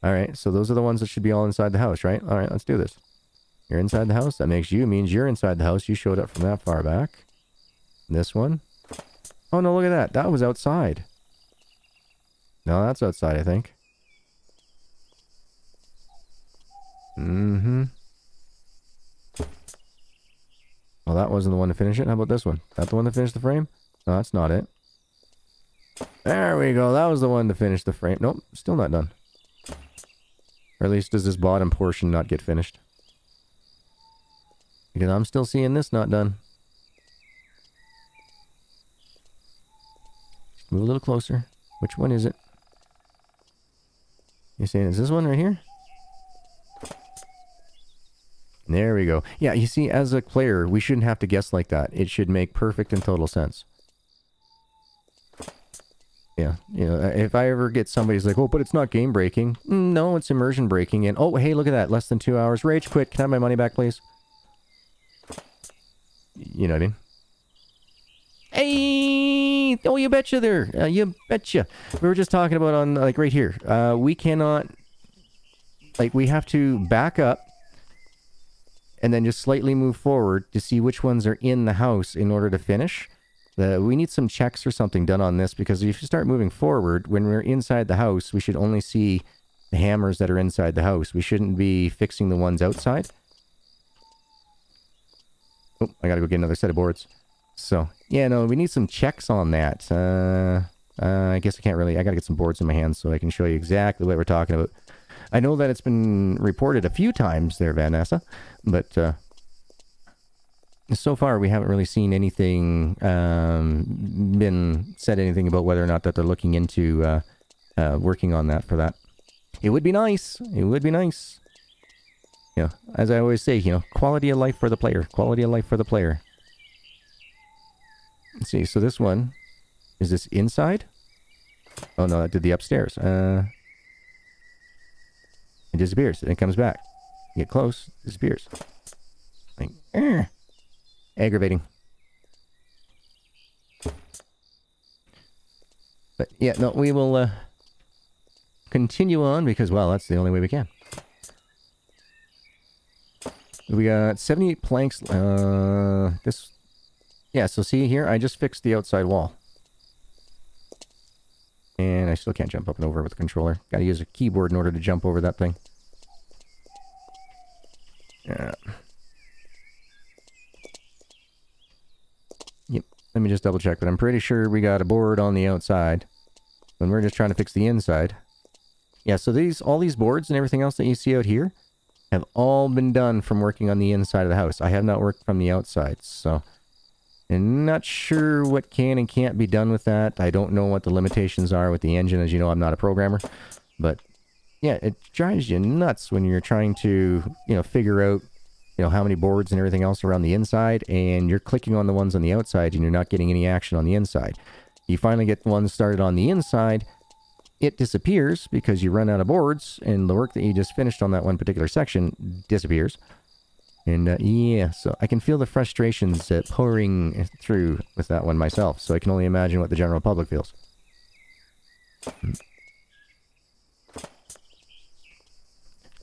Alright, so those are the ones that should be all inside the house, right? Alright, let's do this. You're inside the house. That means you're inside the house. You showed up from that far back. This one. Oh, no, look at that. That was outside. No, that's outside, I think. Mm-hmm. Well, that wasn't the one to finish it. How about this one? That the one to finish the frame? No, that's not it. There we go. That was the one to finish the frame. Nope, still not done. Or at least does this bottom portion not get finished? Because I'm still seeing this not done. Just move a little closer. Which one is it? You're saying it's this one right here? There we go. Yeah, you see, as a player, we shouldn't have to guess like that. It should make perfect and total sense. Yeah, if I ever get somebody's like, oh, but it's not game breaking. No, it's immersion breaking. And, oh, hey, look at that. Less than 2 hours. Rage quit. Can I have my money back, please? You know what I mean? Hey! Oh, you betcha there. You betcha. We were just talking about on, like, right here. We cannot... Like, we have to back up and then just slightly move forward to see which ones are in the house in order to finish. We need some checks or something done on this, because if you start moving forward, when we're inside the house, we should only see the hammers that are inside the house. We shouldn't be fixing the ones outside. Oh, I gotta go get another set of boards. So, yeah, no, we need some checks on that. I guess I can't really... I gotta get some boards in my hands so I can show you exactly what we're talking about. I know that it's been reported a few times there, Vanessa, but so far we haven't really seen anything, been said anything about whether or not that they're looking into working on that for that. It would be nice. It would be nice. As I always say, quality of life for the player. Quality of life for the player. Let's see, so this one, is this inside? Oh no, that did the upstairs. It disappears, and it comes back. You get close, disappears. Like, aggravating. But yeah, no, we will continue on because, well, that's the only way we can. We got 78 planks. Yeah, so see here, I just fixed the outside wall. And I still can't jump up and over with the controller. Gotta use a keyboard in order to jump over that thing. Yeah. Yep, let me just double check, but I'm pretty sure we got a board on the outside. When we're just trying to fix the inside. Yeah, so all these boards and everything else that you see out here have all been done from working on the inside of the house. I have not worked from the outside, so... I'm not sure what can and can't be done with that. I don't know what the limitations are with the engine. As you know, I'm not a programmer. But, yeah, it drives you nuts when you're trying to, figure out, how many boards and everything else around the inside, and you're clicking on the ones on the outside, and you're not getting any action on the inside. You finally get the ones started on the inside, it disappears because you run out of boards, and the work that you just finished on that one particular section disappears. And, yeah, so I can feel the frustrations pouring through with that one myself, so I can only imagine what the general public feels.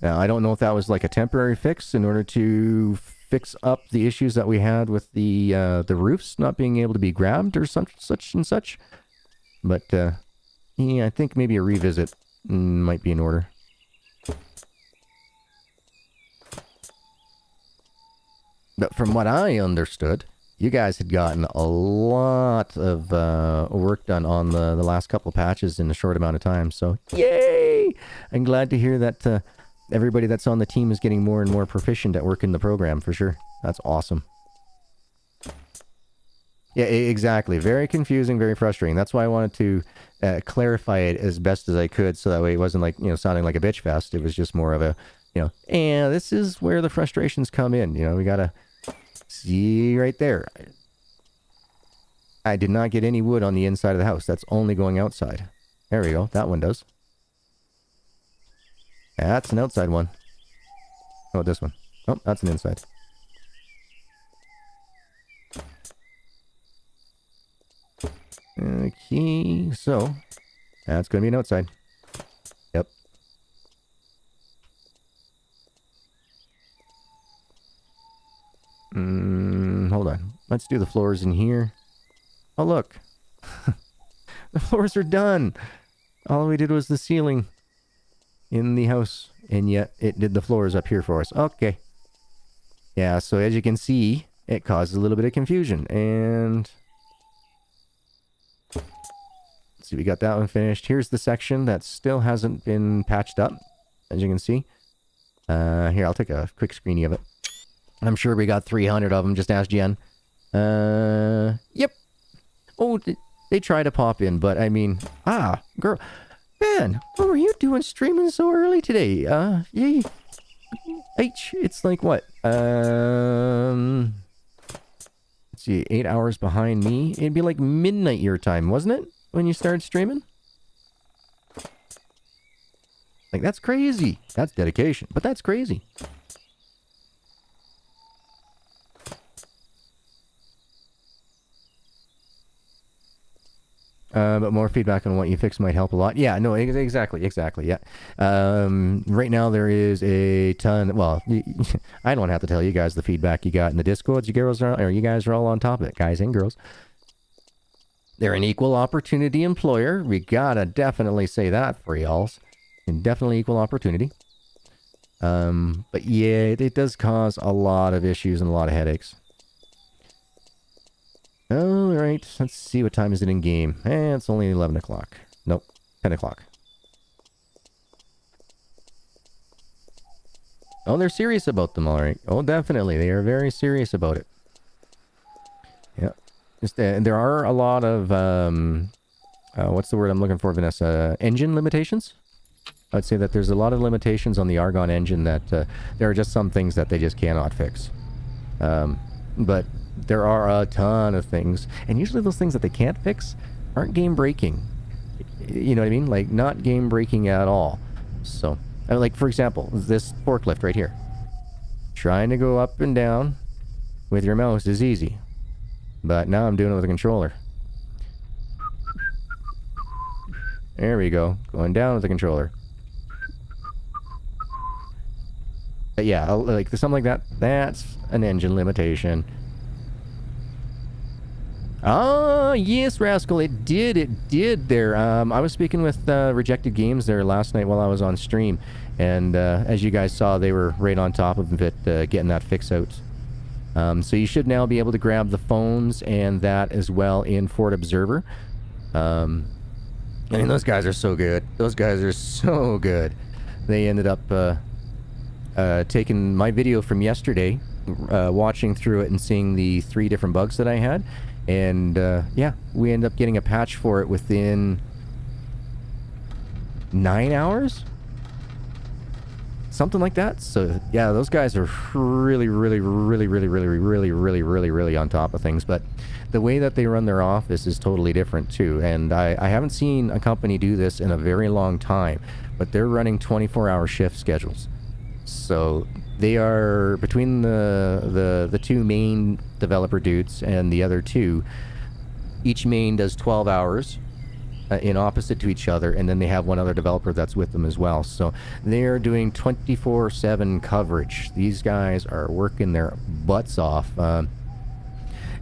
Now, I don't know if that was like a temporary fix in order to fix up the issues that we had with the roofs not being able to be grabbed or such and such. But, Yeah, I think maybe a revisit might be in order. But from what I understood, you guys had gotten a lot of work done on the last couple of patches in a short amount of time. So, yay! I'm glad to hear that everybody that's on the team is getting more and more proficient at working the program, for sure. That's awesome. Yeah, exactly. Very confusing, very frustrating. That's why I wanted to clarify it as best as I could, so that way it wasn't like, sounding like a bitch fest. It was just more of a, and this is where the frustrations come in. We gotta see right there. I did not get any wood on the inside of the house. That's only going outside. There we go. That one does. That's an outside one. Oh, this one. Oh, that's an inside. Okay, so that's going to be an outside. Yep. Hold on. Let's do the floors in here. Oh, look. The floors are done. All we did was the ceiling in the house, and yet it did the floors up here for us. Okay. Yeah, so as you can see, it causes a little bit of confusion, and... see, we got that one finished. Here's the section that still hasn't been patched up, as you can see. Here, I'll take a quick screenie of it. I'm sure we got 300 of them. Just ask Jen. Yep. Oh, they try to pop in, but I mean, girl. Man, what were you doing streaming so early today? Yay. It's like what? Let's see, 8 hours behind me. It'd be like midnight your time, wasn't it? When you started streaming? Like, that's crazy. That's dedication, but that's crazy. But more feedback on what you fix might help a lot. Yeah, no, exactly, yeah. Right now there is a ton, well, I don't have to tell you guys the feedback you got in the Discords. You guys are all on top of it, guys and girls. They're an equal opportunity employer. We gotta definitely say that for y'alls. And definitely equal opportunity. But yeah, it does cause a lot of issues and a lot of headaches. Alright, let's see, what time is it in game? It's only 11 o'clock. Nope, 10 o'clock. Oh, they're serious about them, alright. Oh, definitely, they are very serious about it. Yeah. Just, there are a lot of, what's the word I'm looking for, Vanessa? Engine limitations? I'd say that there's a lot of limitations on the Argon engine that there are just some things that they just cannot fix. But there are a ton of things, and usually those things that they can't fix aren't game breaking. You know what I mean? Like, not game breaking at all. So, like, for example, this forklift right here. Trying to go up and down with your mouse is easy. But now I'm doing it with a controller. There we go. Going down with the controller. But yeah, like something like that, that's an engine limitation. Ah, yes, Rascal, it did there. I was speaking with Rejected Games there last night while I was on stream, and as you guys saw, they were right on top of it, getting that fix out. So you should now be able to grab the phones and that as well in Fort Observer. I mean, those guys are so good. Those guys are so good. They ended up taking my video from yesterday, watching through it and seeing the 3 different bugs that I had. And yeah, we ended up getting a patch for it within 9 hours? Something like that. So yeah, those guys are really on top of things. But the way that they run their office is totally different too. And I haven't seen a company do this in a very long time, but they're running 24-hour shift schedules. So they are, between the 2 main developer dudes and the other 2, each main does 12 hours in opposite to each other, and then they have one other developer that's with them as well. So they're doing 24/7 coverage. These guys are working their butts off.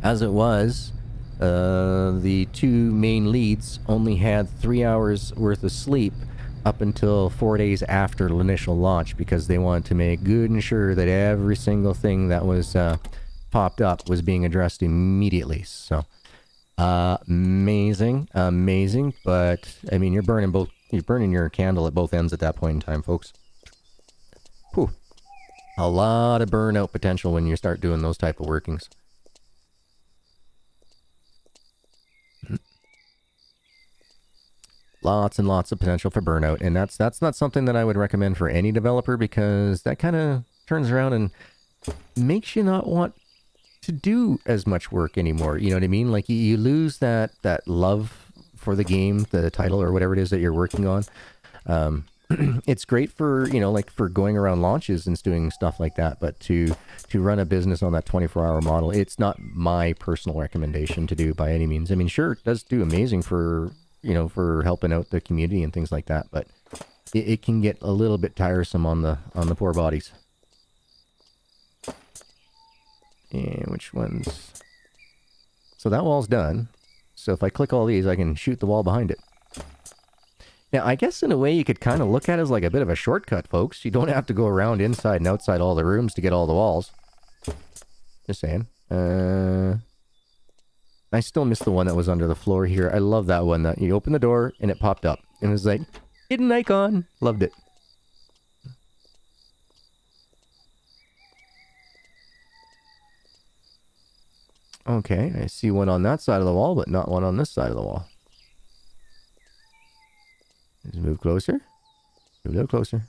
As it was, the two main leads only had 3 hours worth of sleep up until 4 days after the initial launch, because they wanted to make good and sure that every single thing that was popped up was being addressed immediately. So amazing, but I mean, you're burning your candle at both ends at that point in time, folks. Whew. A lot of burnout potential when you start doing those type of workings. Lots and lots of potential for burnout, and that's not something that I would recommend for any developer, because that kind of turns around and makes you not want to do as much work anymore. You know what I mean? Like you lose that love for the game, the title, or whatever it is that you're working on. It's great for, you know, like for going around launches and doing stuff like that, but to run a business on that 24-hour model, it's not my personal recommendation to do by any means. I mean, sure, it does do amazing for, you know, for helping out the community and things like that, but it can get a little bit tiresome on the poor bodies. And which ones? So that wall's done. So if I click all these, I can shoot the wall behind it. Now, I guess in a way you could kind of look at it as like a bit of a shortcut, folks. You don't have to go around inside and outside all the rooms to get all the walls. Just saying. I still miss the one that was under the floor here. I love that one. That you open the door and it popped up. And it was like, hidden icon. Loved it. Okay, I see one on that side of the wall, but not one on this side of the wall. Let's move closer. Move a little closer.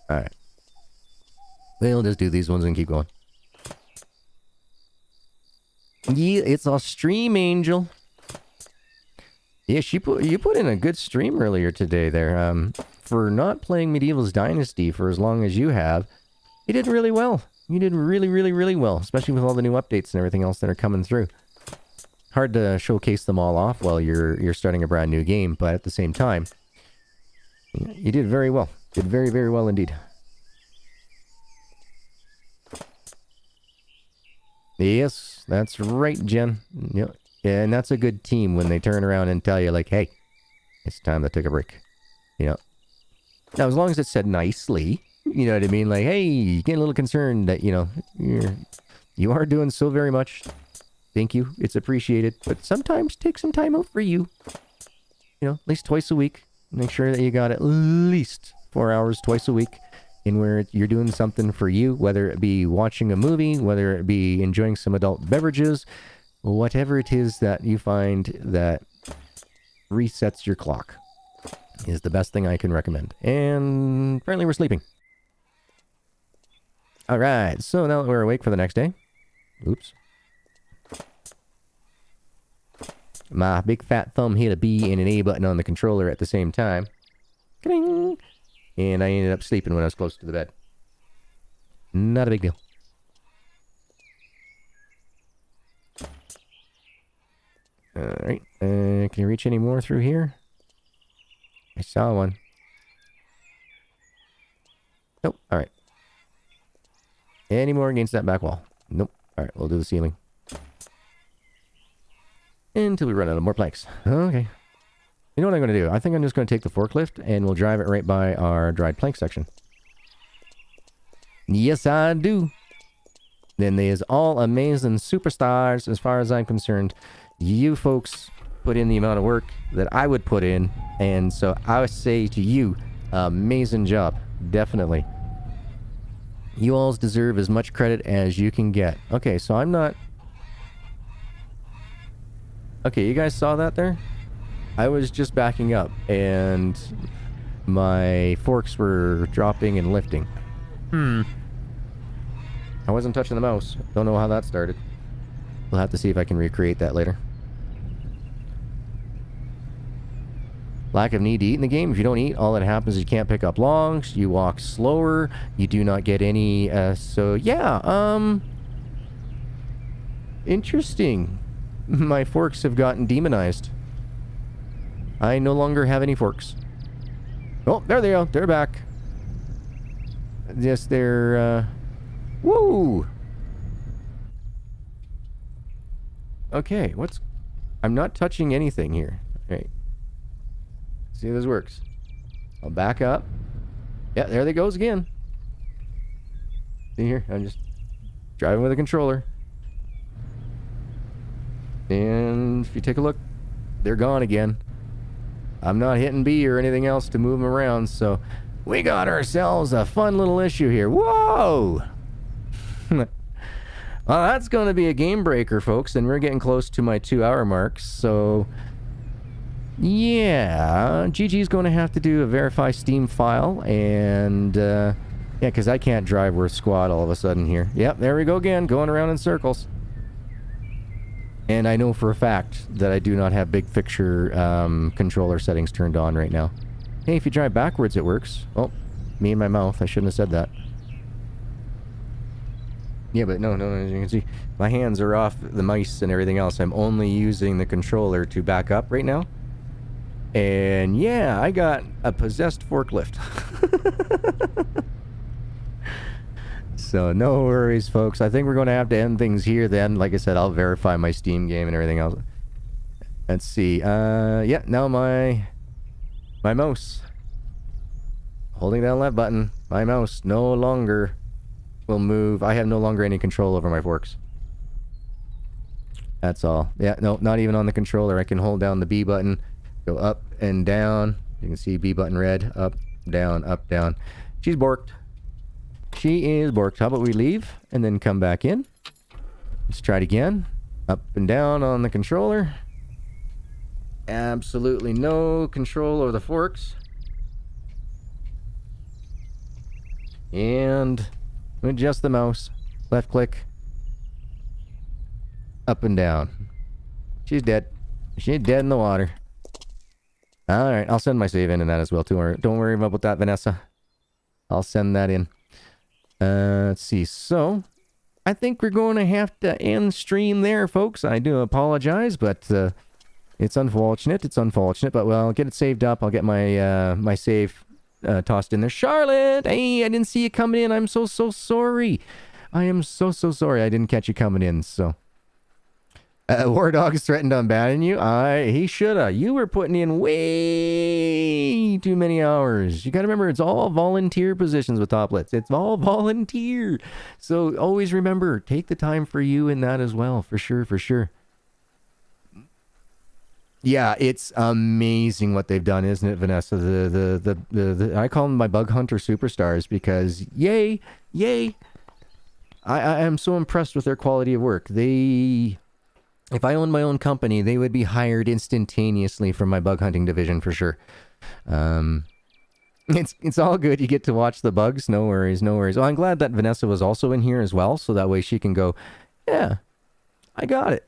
Alright. We'll just do these ones and keep going. Yeah, it's a stream angel. Yeah, you put in a good stream earlier today there. For not playing Medieval's Dynasty for as long as you have, you did really well. You did really, really, really well, especially with all the new updates and everything else that are coming through. Hard to showcase them all off while you're starting a brand new game, but at the same time, you did very well. Did very, very well indeed. Yes, that's right, Jen. Yep. Yeah, and that's a good team when they turn around and tell you, like, hey, it's time to take a break. You know. Now, as long as it's said nicely, you know what I mean? Like, hey, you get a little concerned that, you know, you are doing so very much. Thank you. It's appreciated. But sometimes take some time out for you. You know, at least twice a week. Make sure that you got at least 4 hours twice a week in where you're doing something for you, whether it be watching a movie, whether it be enjoying some adult beverages, whatever it is that you find that resets your clock is the best thing I can recommend. And apparently we're sleeping. All right, so now that we're awake for the next day. Oops. My big fat thumb hit a B and an A button on the controller at the same time. Ka-ding! And I ended up sleeping when I was close to the bed. Not a big deal. Alright, can you reach any more through here? I saw one. Nope, alright. Any more against that back wall? Nope. Alright, we'll do the ceiling. Until we run out of more planks. Okay. You know what I'm going to do? I think I'm just going to take the forklift and we'll drive it right by our dried plank section. Yes, I do. Then there's all amazing superstars as far as I'm concerned. You folks put in the amount of work that I would put in. And so I would say to you, amazing job. Definitely. You all deserve as much credit as you can get. Okay, so I'm not... Okay, you guys saw that there? I was just backing up, and my forks were dropping and lifting. I wasn't touching the mouse. Don't know how that started. We'll have to see if I can recreate that later. Lack of need to eat in the game. If you don't eat, all that happens is you can't pick up logs, you walk slower, you do not get any, so yeah, interesting. My forks have gotten demonized. I no longer have any forks. Oh, there they go. They're back. Yes, they're, woo! Okay, I'm not touching anything here. Right. See if this works. I'll back up. Yeah, there they goes again. See here? I'm just driving with a controller. And if you take a look, they're gone again. I'm not hitting B or anything else to move them around, so we got ourselves a fun little issue here. Whoa! Well, that's going to be a game breaker, folks, and we're getting close to my 2-hour mark, so yeah, GG's going to have to do a verify Steam file, and yeah, because I can't drive worth squat all of a sudden here. Yep, there we go again, going around in circles. And I know for a fact that I do not have big picture controller settings turned on right now. Hey, if you drive backwards, it works. Oh, me and my mouth. I shouldn't have said that. Yeah, but no, as you can see, my hands are off the mice and everything else. I'm only using the controller to back up right now. And yeah, I got a possessed forklift. So no worries, folks. I think we're going to have to end things here then. Like I said, I'll verify my Steam game and everything else. Let's see. Yeah, now my mouse. Holding down that button, my mouse no longer will move. I have no longer any control over my forks. That's all. Yeah, no, not even on the controller. I can hold down the B button, go up and down. You can see B button red, up, down, up, down. She's borked. She is borked. How about we leave and then come back in? Let's try it again. Up and down on the controller. Absolutely no control over the forks. And adjust the mouse. Left click. Up and down. She's dead. She's dead in the water. Alright, I'll send my save in that as well too. Don't worry about that, Vanessa. I'll send that in. Let's see. So, I think we're going to have to end stream there, folks. I do apologize, but it's unfortunate. It's unfortunate, but well, I'll get it saved up. I'll get my my save tossed in there. Charlotte! Hey, I didn't see you coming in. I'm so sorry. I am so sorry I didn't catch you coming in, so. War Dog's threatened on banning you. He shoulda. You were putting in way too many hours. You gotta remember, it's all volunteer positions with Toplets. It's all volunteer. So always remember, take the time for you in that as well. For sure, for sure. Yeah, it's amazing what they've done, isn't it, Vanessa? The I call them my bug hunter superstars because yay. I am so impressed with their quality of work. If I owned my own company, they would be hired instantaneously from my bug hunting division for sure. It's all good. You get to watch the bugs. No worries, no worries. Well, I'm glad that Vanessa was also in here as well, so that way she can go, yeah, I got it.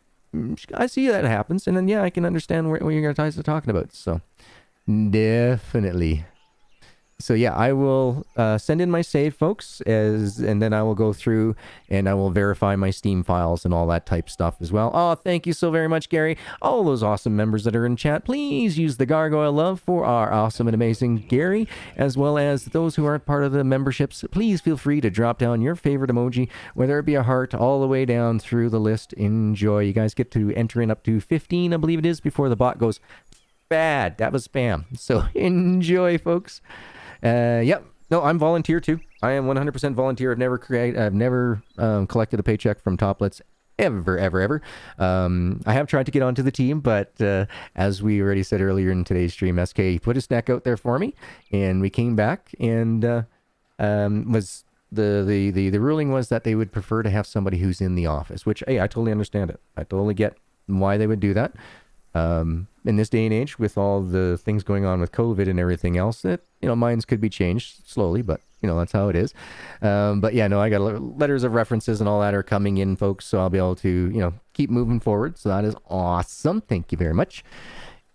I see that happens, and then yeah, I can understand what you guys are talking about. So definitely. So yeah, I will send in my save, folks, and then I will go through and I will verify my Steam files and all that type stuff as well. Oh, thank you so very much, Gary. All those awesome members that are in chat, please use the Gargoyle love for our awesome and amazing Gary, as well as those who aren't part of the memberships. Please feel free to drop down your favorite emoji, whether it be a heart all the way down through the list. Enjoy. You guys get to enter in up to 15, I believe it is, before the bot goes bad. That was spam. So enjoy, folks. Yep. No, I'm volunteer too. I am 100% volunteer. I've never collected a paycheck from Toplets ever. I have tried to get onto the team, but as we already said earlier in today's stream, SK put his neck out there for me, and we came back, and was the ruling was that they would prefer to have somebody who's in the office, which hey, I totally understand it. I totally get why they would do that. In this day and age, with all the things going on with COVID and everything else, that, you know, minds could be changed slowly, but, you know, that's how it is. But yeah, no, I got letters of references and all that are coming in, folks, so I'll be able to, you know, keep moving forward. So that is awesome. Thank you very much.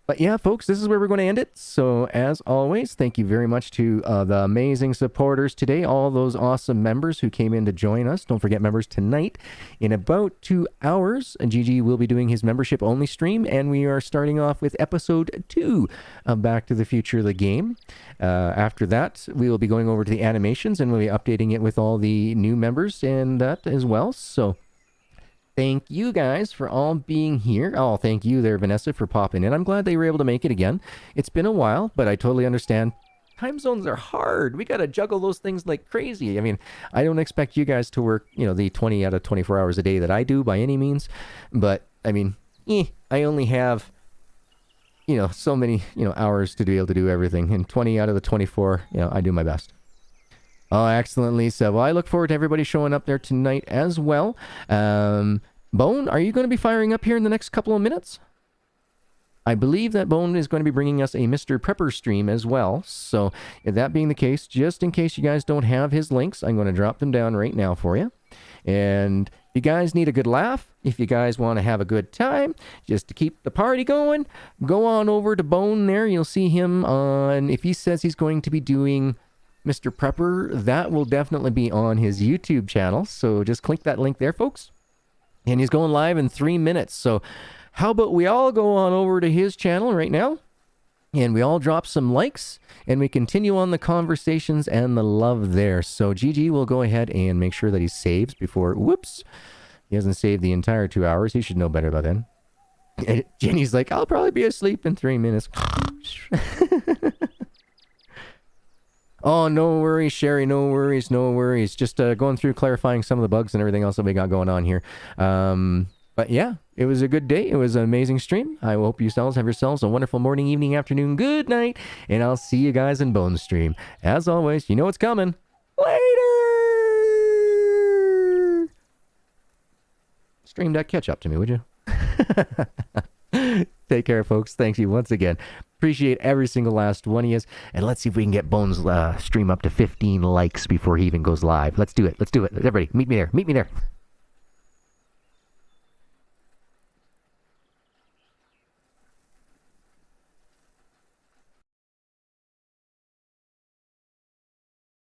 But yeah, folks, this is where we're going to end it. So as always, thank you very much to the amazing supporters today, all those awesome members who came in to join us. Don't forget, members, tonight in about 2 hours, GG will be doing his membership only stream, and we are starting off with episode 2 of Back to the Future, the game. After that, we will be going over to the animations, and we'll be updating it with all the new members and that as well. So thank you guys for all being here. Oh, thank you there, Vanessa, for popping in. I'm glad they were able to make it again. It's been a while, but I totally understand. Time zones are hard. We got to juggle those things like crazy. I mean, I don't expect you guys to work, the 20 out of 24 hours a day that I do by any means. But, I mean, I only have, so many, hours to be able to do everything. And 20 out of the 24, I do my best. Oh, excellent, Lisa. Well, I look forward to everybody showing up there tonight as well. Bone, are you going to be firing up here in the next couple of minutes? I believe that Bone is going to be bringing us a Mr. Prepper stream as well. So, if that being the case, just in case you guys don't have his links, I'm going to drop them down right now for you. And if you guys need a good laugh, if you guys want to have a good time, just to keep the party going, go on over to Bone there. You'll see him on, if he says he's going to be doing Mr. Prepper, that will definitely be on his YouTube channel. So just click that link there, folks. And he's going live in 3 minutes. So how about we all go on over to his channel right now, and we all drop some likes, and we continue on the conversations and the love there. So GG will go ahead and make sure that he saves before, whoops, he hasn't saved the entire 2 hours. He should know better by then. And Jenny's like, I'll probably be asleep in 3 minutes. Oh, no worries, Sherry. No worries, no worries. Just going through clarifying some of the bugs and everything else that we got going on here. But yeah, it was a good day. It was an amazing stream. I hope you have yourselves a wonderful morning, evening, afternoon, good night. And I'll see you guys in Bone Stream. As always, you know what's coming. Later! Stream that catch up to me, would you? Take care, folks. Thank you once again. Appreciate every single last one of you. And let's see if we can get Bones stream up to 15 likes before he even goes live. Let's do it. Let's do it. Everybody, meet me there. Meet me there.